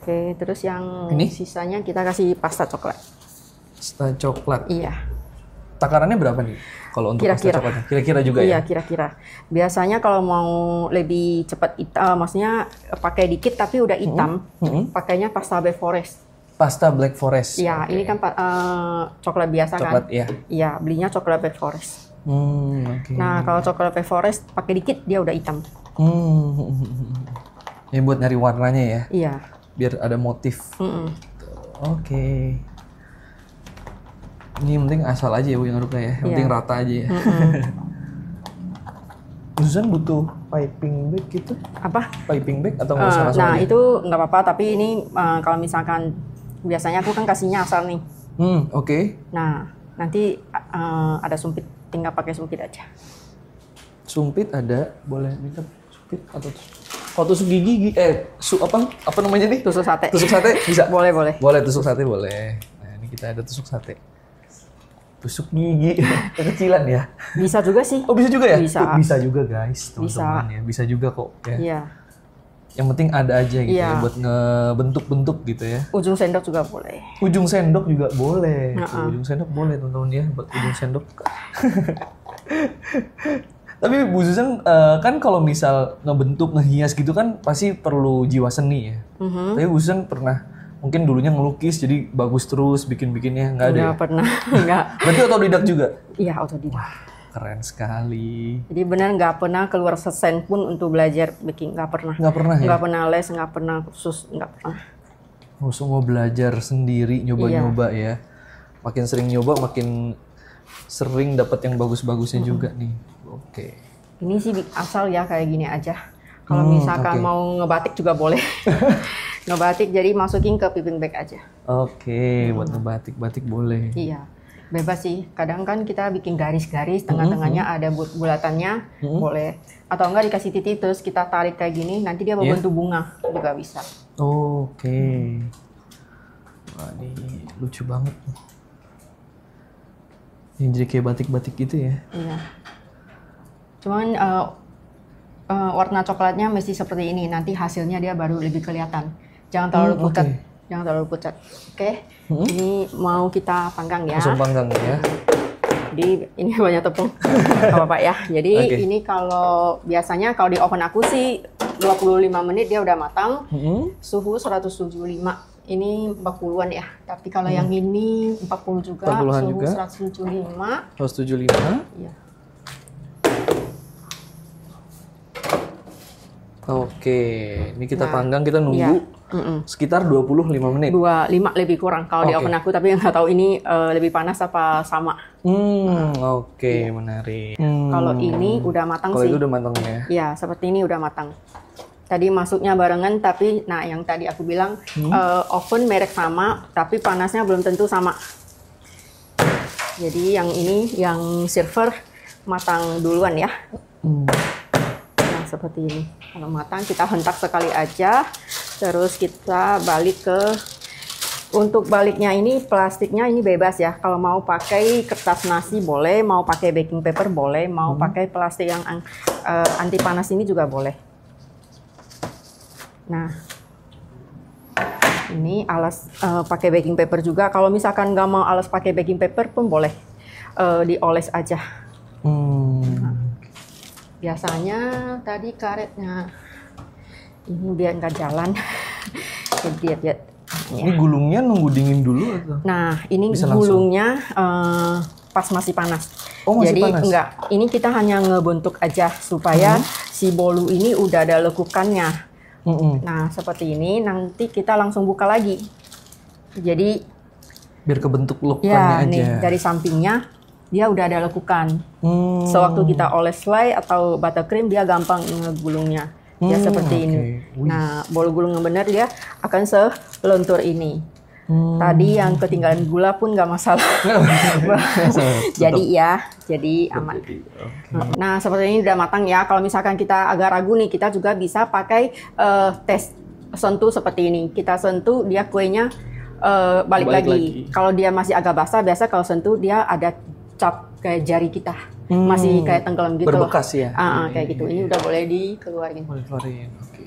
Oke, terus yang sisanya kita kasih pasta coklat. Pasta coklat. Iya. Takarannya berapa nih kalau untuk pasta coklatnya? Kira-kira juga ya? Iya, kira-kira. Biasanya kalau mau lebih cepat maksudnya pakai dikit tapi udah hitam, pakainya pasta Black Forest. Pasta Black Forest. Iya, ini kan coklat biasa coklat, kan? Iya, belinya coklat Black Forest. Nah, kalau coklat Black Forest pakai dikit dia udah hitam. Ini buat nyari warnanya ya? Iya. biar ada motif. Oke. Ini yang penting asal aja ya Bu yang ngaduknya ya, yang penting rata aja ya. Susan butuh piping bag gitu? Apa? Piping bag atau nggak usah langsung Nah aja? itu nggak apa-apa, tapi ini kalau misalkan biasanya aku kan kasihnya asal nih. Oke. Nah nanti ada sumpit, tinggal pakai sumpit aja. Sumpit ada, boleh minta sumpit atau kalau tusuk gigi, apa namanya nih? Tusuk sate. Tusuk sate bisa? Boleh. Boleh, tusuk sate boleh. Nah ini kita ada tusuk sate. Tusuk gigi, kekecilan ya? Bisa juga sih. Oh bisa juga ya? Bisa. Bisa juga guys, teman-teman ya. Bisa juga kok ya. Iya. Yang penting ada aja gitu Iya. ya, buat ngebentuk-bentuk gitu ya. Ujung sendok juga boleh. Ujung sendok juga boleh. Tuh, ujung sendok boleh teman-teman ya, buat ujung sendok. Tapi Bu Susan kan kalau misal ngebentuk, ngehias gitu kan pasti perlu jiwa seni ya. Tapi Bu Susan pernah mungkin dulunya ngelukis jadi bagus terus bikin-bikinnya nggak ada ya? Nggak pernah. Nggak. Berarti otodidak juga? Iya otodidak. Keren sekali. Jadi benar nggak pernah keluar sesen pun untuk belajar baking, nggak pernah. Nggak pernah ya? Nggak pernah les, nggak pernah kursus, nggak pernah. Oh, semua belajar sendiri, nyoba-nyoba ya. Makin sering nyoba, makin sering dapat yang bagus-bagusnya juga nih. Oke. Ini sih asal ya kayak gini aja. Kalau misalkan mau ngebatik juga boleh. Ngebatik jadi masukin ke piping bag aja. Oke, buat ngebatik-batik boleh. Iya. Bebas sih. Kadang kan kita bikin garis-garis, tengah-tengahnya ada bulatannya, boleh. Atau enggak dikasih titik terus kita tarik kayak gini, nanti dia membentuk bunga juga bisa. Oke. Wah, ini lucu banget. Ini jadi kayak batik-batik gitu ya. Iya. Cuman warna coklatnya mesti seperti ini. Nanti hasilnya dia baru lebih kelihatan. Jangan terlalu pucat. Jangan terlalu pucat. Oke. Ini mau kita panggang ya. Langsung panggang ya. Jadi ini banyak tepung. Gak apa-apa ya. Jadi ini kalau biasanya kalau di oven aku sih 25 menit dia udah matang. Suhu 175. Ini 40-an ya. Tapi kalau yang ini 40 juga. 40-an Suhu juga. 175. 175. Iya. Oke, ini kita panggang, kita nunggu Iya. sekitar 25 menit. 25 lebih kurang kalau di oven aku, tapi nggak tahu ini lebih panas apa sama. Oke, menarik. Kalau ini udah matang Kalau sih. itu udah matang ya. Ya, seperti ini udah matang. Tadi masuknya barengan, tapi nah yang tadi aku bilang oven merek sama, tapi panasnya belum tentu sama. Jadi yang ini, yang silver matang duluan ya. Nah, seperti ini. Kalau matang kita hentak sekali aja, terus kita balik ke, untuk baliknya ini plastiknya ini bebas ya. Kalau mau pakai kertas nasi boleh, mau pakai baking paper boleh, mau pakai plastik yang anti panas ini juga boleh. Nah, ini alas pakai baking paper juga. Kalau misalkan nggak mau alas pakai baking paper pun boleh, dioles aja. Biasanya tadi karetnya ini biar nggak jalan. Lihat. Ini gulungnya nunggu dingin dulu atau? Nah, ini Bisa gulungnya pas masih panas. Oh, masih Jadi panas? enggak, ini kita hanya ngebentuk aja supaya si bolu ini udah ada lekukannya. Nah, seperti ini nanti kita langsung buka lagi. Jadi Biar kebentuk ya lekukannya aja. nih dari sampingnya dia udah ada lekukan. Sewaktu kita oles selai atau buttercream dia gampang ngegulungnya. Ya seperti ini. Nah, bolu gulung yang benar dia akan selontur ini. Tadi yang ketinggalan gula pun nggak masalah. jadi aman. Nah, seperti ini udah matang ya. Kalau misalkan kita agak ragu nih, kita juga bisa pakai tes sentuh seperti ini. Kita sentuh dia kuenya balik lagi. Kalau dia masih agak basah, biasa kalau sentuh dia ada cap kayak jari kita. Masih kayak tenggelam gitu loh. Berbekas ya? Kayak gitu. Ini udah boleh dikeluarin. Boleh keluarin, oke.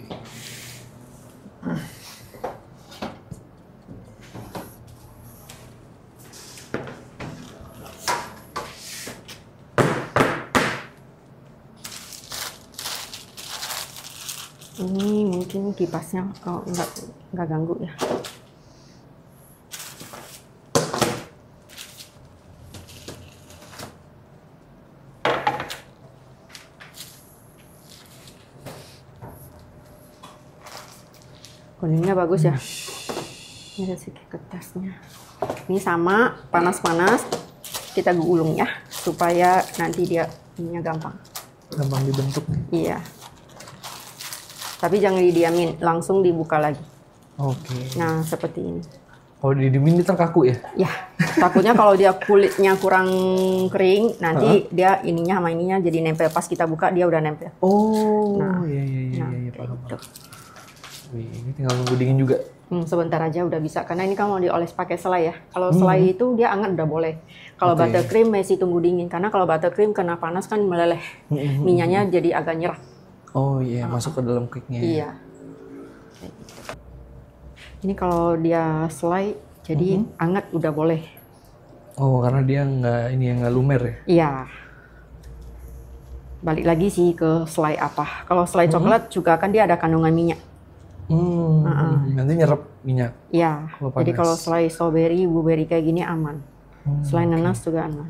Ini mungkin kipasnya kalau nggak ganggu ya. Kuningnya bagus ya. Ini ada sedikit kertasnya. Ini sama, panas-panas. Kita gulung ya, supaya nanti dia ininya gampang. Gampang dibentuk. Iya. Tapi jangan didiamin, langsung dibuka lagi. Oke. Nah, seperti ini. Kalau didiemin dia terkaku ya? Ya, takutnya kalau dia kulitnya kurang kering, nanti dia ininya sama ininya jadi nempel. Pas kita buka dia udah nempel. Oh, Nah, iya, kayak paham. gitu. Wih, ini tinggal nunggu dingin juga. Sebentar aja udah bisa, karena ini kan mau dioles pakai selai ya. Kalau selai itu dia anget udah boleh. Kalau Oke. buttercream masih tunggu dingin, karena kalau buttercream kena panas kan meleleh. Minyaknya jadi agak nyerah. Oh iya, masuk ke dalam cake-nya. Iya. Kayak gitu. Ini kalau dia selai, jadi anget udah boleh. Oh, karena dia nggak lumer ya? Iya. Balik lagi sih ke selai apa. Kalau selai coklat juga kan dia ada kandungan minyak. Nanti nyerap minyak. Iya. Kalau Jadi panas. kalau selai strawberry, blueberry kayak gini aman. Selai nanas juga aman.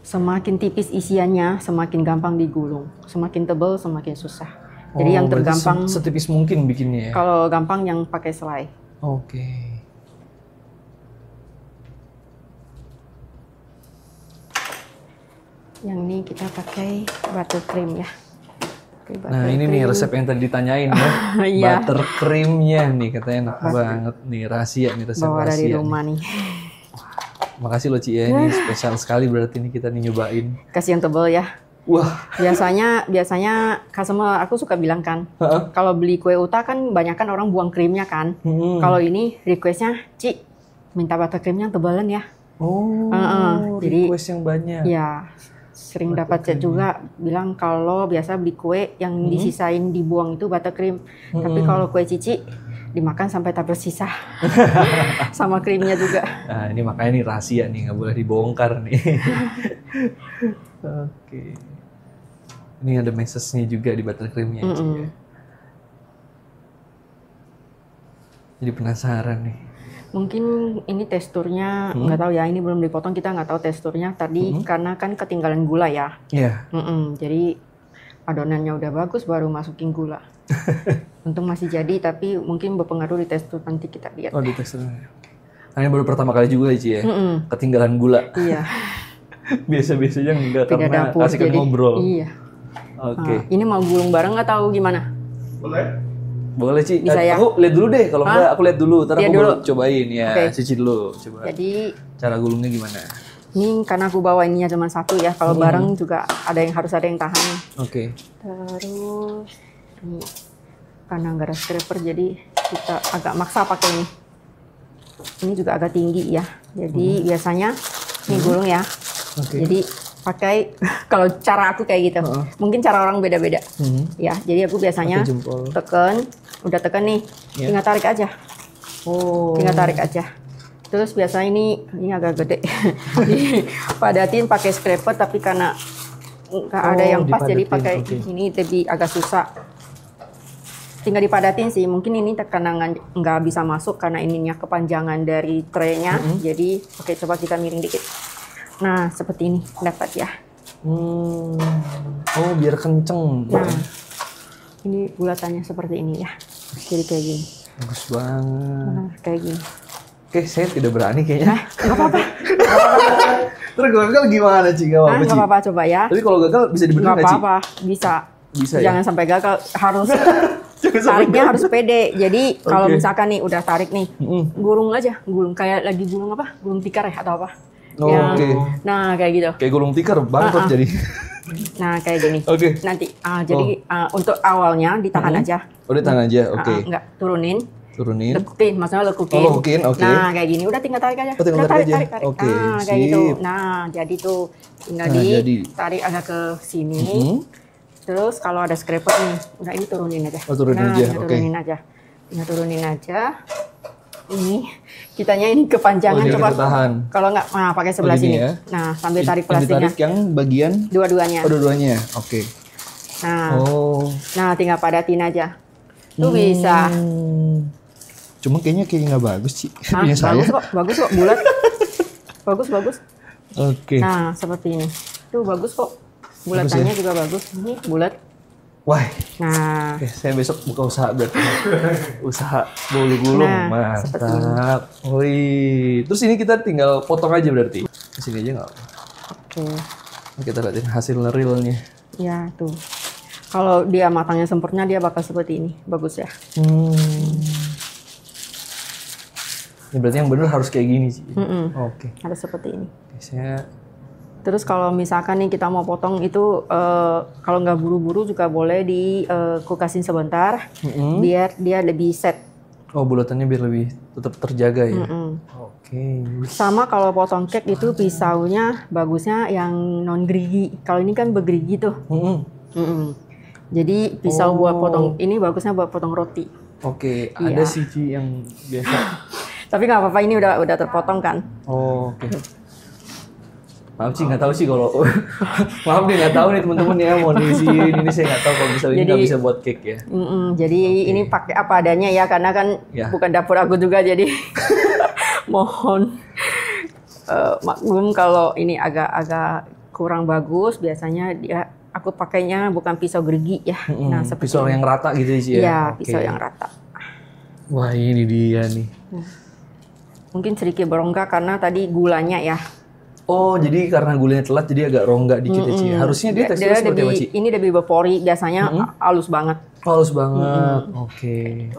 Semakin tipis isiannya, semakin gampang digulung. Semakin tebal, semakin susah. Jadi yang berarti tergampang, setipis mungkin bikinnya ya? kalau gampang yang pakai selai. Oke. Yang ini kita pakai buttercream ya. Pakai Nah ini nih buttercream. resep yang tadi ditanyain ya. Iya. Buttercreamnya nih katanya enak banget nih, rahasia nih, resep Bawa dari rahasia rumah nih. Makasih loh Ci ya, ini spesial sekali berarti nih kita nih nyobain. Kasih yang tebal ya. Wah, Biasanya customer aku suka bilang kan, kalau beli kue uta kan banyak kan orang buang krimnya kan. Kalau ini requestnya, Ci, minta buttercream yang tebalan ya. oh, jadi- request yang banyak. Ya, sering dapat chat juga bilang kalau biasa beli kue yang disisain dibuang itu buttercream. Tapi kalau kue Cici dimakan sampai tak bersisa. Sama krimnya juga. Nah ini makanya nih rahasia nih, nggak boleh dibongkar nih. Oke. Ini ada message-nya juga di buttercreamnya Ci ya. Jadi penasaran nih. Mungkin ini teksturnya nggak tahu ya, ini belum dipotong, kita nggak tahu teksturnya tadi karena kan ketinggalan gula ya. Iya. Jadi adonannya udah bagus baru masukin gula. Untung masih jadi, tapi mungkin berpengaruh di tekstur, nanti kita lihat. Oh di teksturnya. Nah, ini baru pertama kali juga ya Ci ya. Ketinggalan gula. Iya, Biasa-biasanya enggak pindah karena dapur asik jadi. ngobrol. Iya. Oke. Ini mau gulung bareng nggak tahu gimana? Boleh? Boleh Ci. Bisa ya? Aku lihat dulu deh, kalau enggak aku lihat dulu. Ntar Lihat aku baru dulu. cobain ya. Oke. Cici dulu. Coba. Jadi Cara gulungnya gimana? ini karena aku bawa ininya cuma satu ya. Kalau bareng juga harus ada yang tahan. Oke. Terus ini karena nggak ada scraper jadi kita agak maksa pakai ini. Ini juga agak tinggi ya. Jadi biasanya ini gulung ya. Oke. Jadi pakai kalau cara aku kayak gitu. Mungkin cara orang beda-beda. Ya, jadi aku biasanya Pakai jempol. udah tekan nih, tinggal tarik aja. Oh. Tinggal tarik aja. Terus biasanya ini agak gede. Dipadatin pakai scraper, tapi karena nggak ada yang pas jadi pakai ini lebih agak susah. Tinggal dipadatin sih. Mungkin ini karena nggak bisa masuk karena ininya kepanjangan dari traynya. Jadi oke, coba kita miring dikit. Nah seperti ini dapat ya. Oh biar kenceng. Nah ini bulatannya seperti ini ya. Jadi kayak gini. Bagus banget. Nah, kayak gini. Oke, saya tidak berani kayaknya. Nggak apa-apa. Terus gagal gimana Ci? Gak apa-apa Ci. Nggak apa-apa, coba ya. Tapi kalau gagal bisa dibenerin Nggak nggak Ci? apa-apa, bisa. Bisa ya? Jangan sampai gagal, harus Jangan sampai tariknya gagal. harus pede. Jadi kalau Oke. misalkan nih udah tarik nih, gulung aja, gulung kayak lagi gulung apa? Gulung tikar ya atau apa? Oh, Yang- oke. Nah kayak gitu. Kayak gulung tikar bangkrut jadi. Nah kayak gini. Oke. Nanti jadi untuk awalnya ditahan aja. Udah tangan aja, oke. Enggak, turunin. Turunin. Lekukin, maksudnya lekukin. Oh, lekukin, oke. Nah, kayak gini. Udah tinggal tarik aja. Oh, tinggal Udah tarik aja. tarik. Oke, Nah, kayak gitu. sip. Nah, jadi tuh tinggal Nah, jadi. tarik agak ke sini. Terus kalau ada scraper nih, udah ini turunin aja. Oh, turunin nah, aja, tinggal oke. turunin aja. Tinggal turunin aja. Ini kitanya ini kepanjangan, Oh, jadi coba. ketahan. Kalau nggak, nah pakai sebelah Oh, gini sini. ya. Nah, sambil tarik Yang plastiknya. ditarik yang bagian Dua-duanya. oh dua-duanya. Oke. Nah, Oh. nah tinggal padatin aja. Tuh bisa. Cuma kayaknya nggak bagus Ci. Hah, Punya saya. bagus kok, bulat. bagus. Oke. Nah, seperti ini. Tuh bagus kok. Bulatannya juga bagus. Ini bulat. Wah. Nah, Oke, saya besok buka usaha berarti. Usaha bolu gulung, Nah, seperti ini. mantap. Wih, terus ini kita tinggal potong aja berarti. Di sini aja nggak apa. oke. Kita liatin hasil realnya. Ya, tuh. Kalau dia matangnya sempurna, dia bakal seperti ini. Bagus ya. Ini berarti yang bener harus kayak gini sih. Oke. Harus seperti ini. Saya Terus kalau misalkan nih kita mau potong itu, kalau nggak buru-buru juga boleh kukasin sebentar, biar dia lebih set. bulatannya biar lebih tetap terjaga ya. Oke. Sama kalau potong cake itu pisaunya bagusnya yang non gerigi. Kalau ini kan bergerigi tuh. Jadi pisau buat potong ini bagusnya buat potong roti. Oke, Iya. ada sih Ci yang biasa. Tapi nggak apa-apa, ini udah terpotong kan. Oke. Maaf sih nggak tahu sih kalau maaf nih nggak tahu nih teman-teman ya mau diisiin ini saya nggak tahu kalau misalnya ini nggak bisa buat cake ya. Jadi ini pakai apa adanya ya, karena kan Ya. bukan dapur aku juga, jadi mohon maklum kalau ini agak kurang bagus. Biasanya aku pakainya bukan pisau gerigi ya. Nah, seperti Pisau ini. yang rata gitu sih ya. Iya, Oke. pisau yang rata. Wah ini dia nih. Mungkin sedikit berongga karena tadi gulanya ya. Oh jadi karena gulanya telat jadi agak rongga dikit ya Ci. Harusnya dia teksturnya seperti apa Ci? Ini lebih berpori, biasanya halus banget. Halus banget. Oke.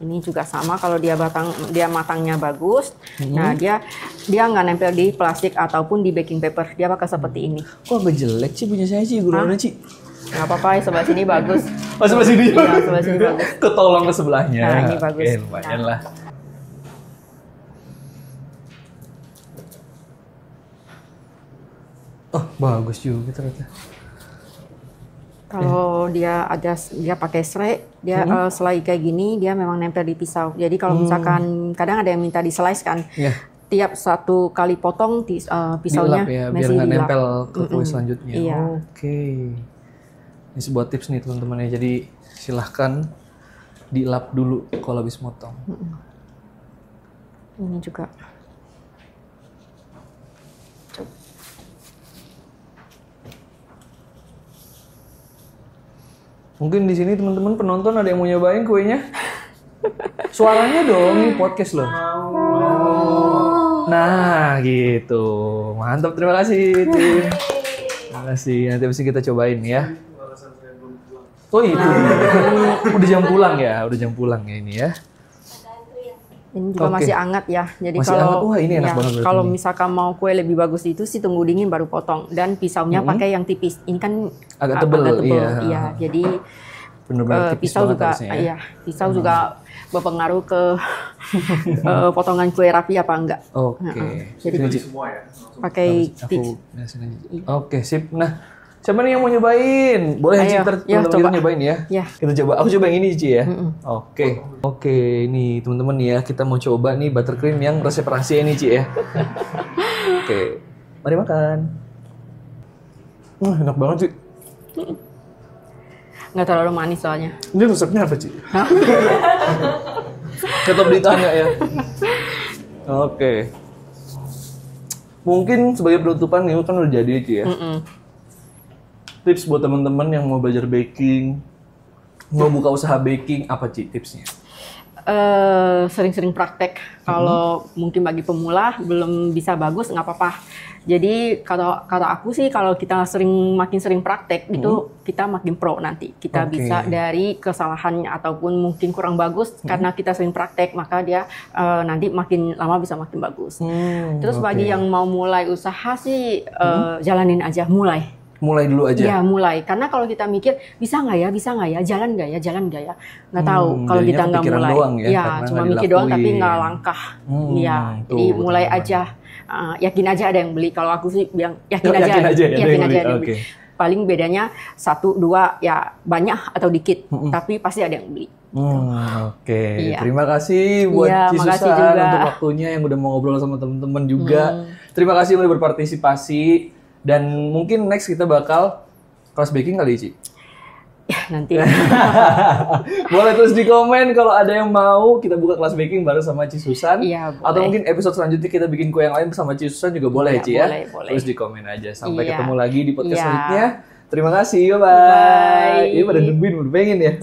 Ini juga sama, kalau dia matangnya bagus. Nah, dia nggak nempel di plastik ataupun di baking paper. Dia bakal seperti ini. Kok agak jelek Ci punya saya Ci? Gulanya Ci? Nggak apa-apa, sebelah sini bagus. Oh sebelah sini? Iya, sebelah sini bagus. Ketolong ke sebelahnya. Nah, ini bagus. Oke, lumayan lah. Oh bagus juga ternyata. Kalau dia pakai selai, selai kayak gini dia memang nempel di pisau. Jadi kalau misalkan kadang ada yang minta di slice kan, Iya. tiap satu kali potong pisaunya Dilap ya, biar masih nggak dilap. nempel ke kue selanjutnya. Iya. Oke. Ini sebuah tips nih teman-teman ya. Jadi silahkan dilap dulu kalau habis motong. Ini juga. Mungkin di sini teman-teman penonton ada yang mau nyobain kuenya? Suaranya dong, ini podcast loh. Nah, gitu. Mantap, terima kasih, tim. Terima kasih. Nanti pasti kita cobain ya. Oh itu. Udah jam pulang ya, ini ya. Ini juga Oke. masih hangat ya. Jadi Masih kalau hangat. Wah, ini enak banget berarti kalau ini. misalkan mau kue lebih bagus itu sih tunggu dingin baru potong, dan pisaunya pakai yang tipis. Ini kan Agak tebel, iya. Iya, jadi Bener-bener tipis pisau banget juga harusnya ya. iya, pisau juga berpengaruh ke potongan kue rapi apa enggak. Oke. Jadi Sini, Ci. Semua ya. pakai Aku beresin aja. Oke, sip. Nah, siapa nih yang mau nyobain? Boleh Ayo, Ci, ntar ya, teman-teman coba. kita nyobain ya. Ya. Kita coba. Aku coba yang ini Ci ya. Oke. Oke, nih teman-teman nih ya, kita mau coba nih buttercream yang resep rahasia ini Ci ya. Oke. Mari makan. Enak banget Ci. nggak terlalu manis soalnya. Ini resepnya apa Ci? Tetap ditanya ya. Oke. Mungkin sebagai penutupan nih kan udah jadi Ci ya. Tips buat teman-teman yang mau belajar baking, mau buka usaha baking, apa Ci tipsnya? Sering-sering praktek. Kalau mungkin bagi pemula belum bisa bagus, nggak apa-apa. Jadi kata aku sih kalau kita makin sering praktek itu kita makin pro nanti. Kita Oke. bisa dari kesalahan ataupun mungkin kurang bagus karena kita sering praktek, maka dia nanti makin lama bisa makin bagus. Terus bagi yang mau mulai usaha sih jalanin aja, Mulai dulu aja. Ya mulai, karena kalau kita mikir bisa nggak ya, jalan nggak ya, nggak tahu kalau jadinya kita nggak kepikiran mulai. doang ya, Ya karena cuma nggak mikir doang tapi dilakuin. nggak langkah. Ya, tuh, jadi betul mulai banget. aja, yakin aja ada yang beli. Kalau aku sih bilang yakin Yakin aja aja ada yang beli, ada yang oke. beli. Paling bedanya 1, 2 ya banyak atau dikit, tapi pasti ada yang beli. Oke. Iya. Terima kasih buat Iya, Ci makasih Susan juga. untuk waktunya yang udah mau ngobrol sama teman-teman juga. Terima kasih udah berpartisipasi dan mungkin next kita bakal kelas baking kali Ci. Ya nanti. Boleh tulis di komen kalau ada yang mau kita buka kelas baking bareng sama Ci Susan. Iya, boleh. Atau mungkin episode selanjutnya kita bikin kue yang lain bersama Ci Susan juga boleh Iya, Ci ya. boleh. Tulis di komen aja. Sampai Iya. ketemu lagi di podcast Iya. selanjutnya. Terima kasih, bye-bye. Bye. Ini pada nungguin, udah pengen ya.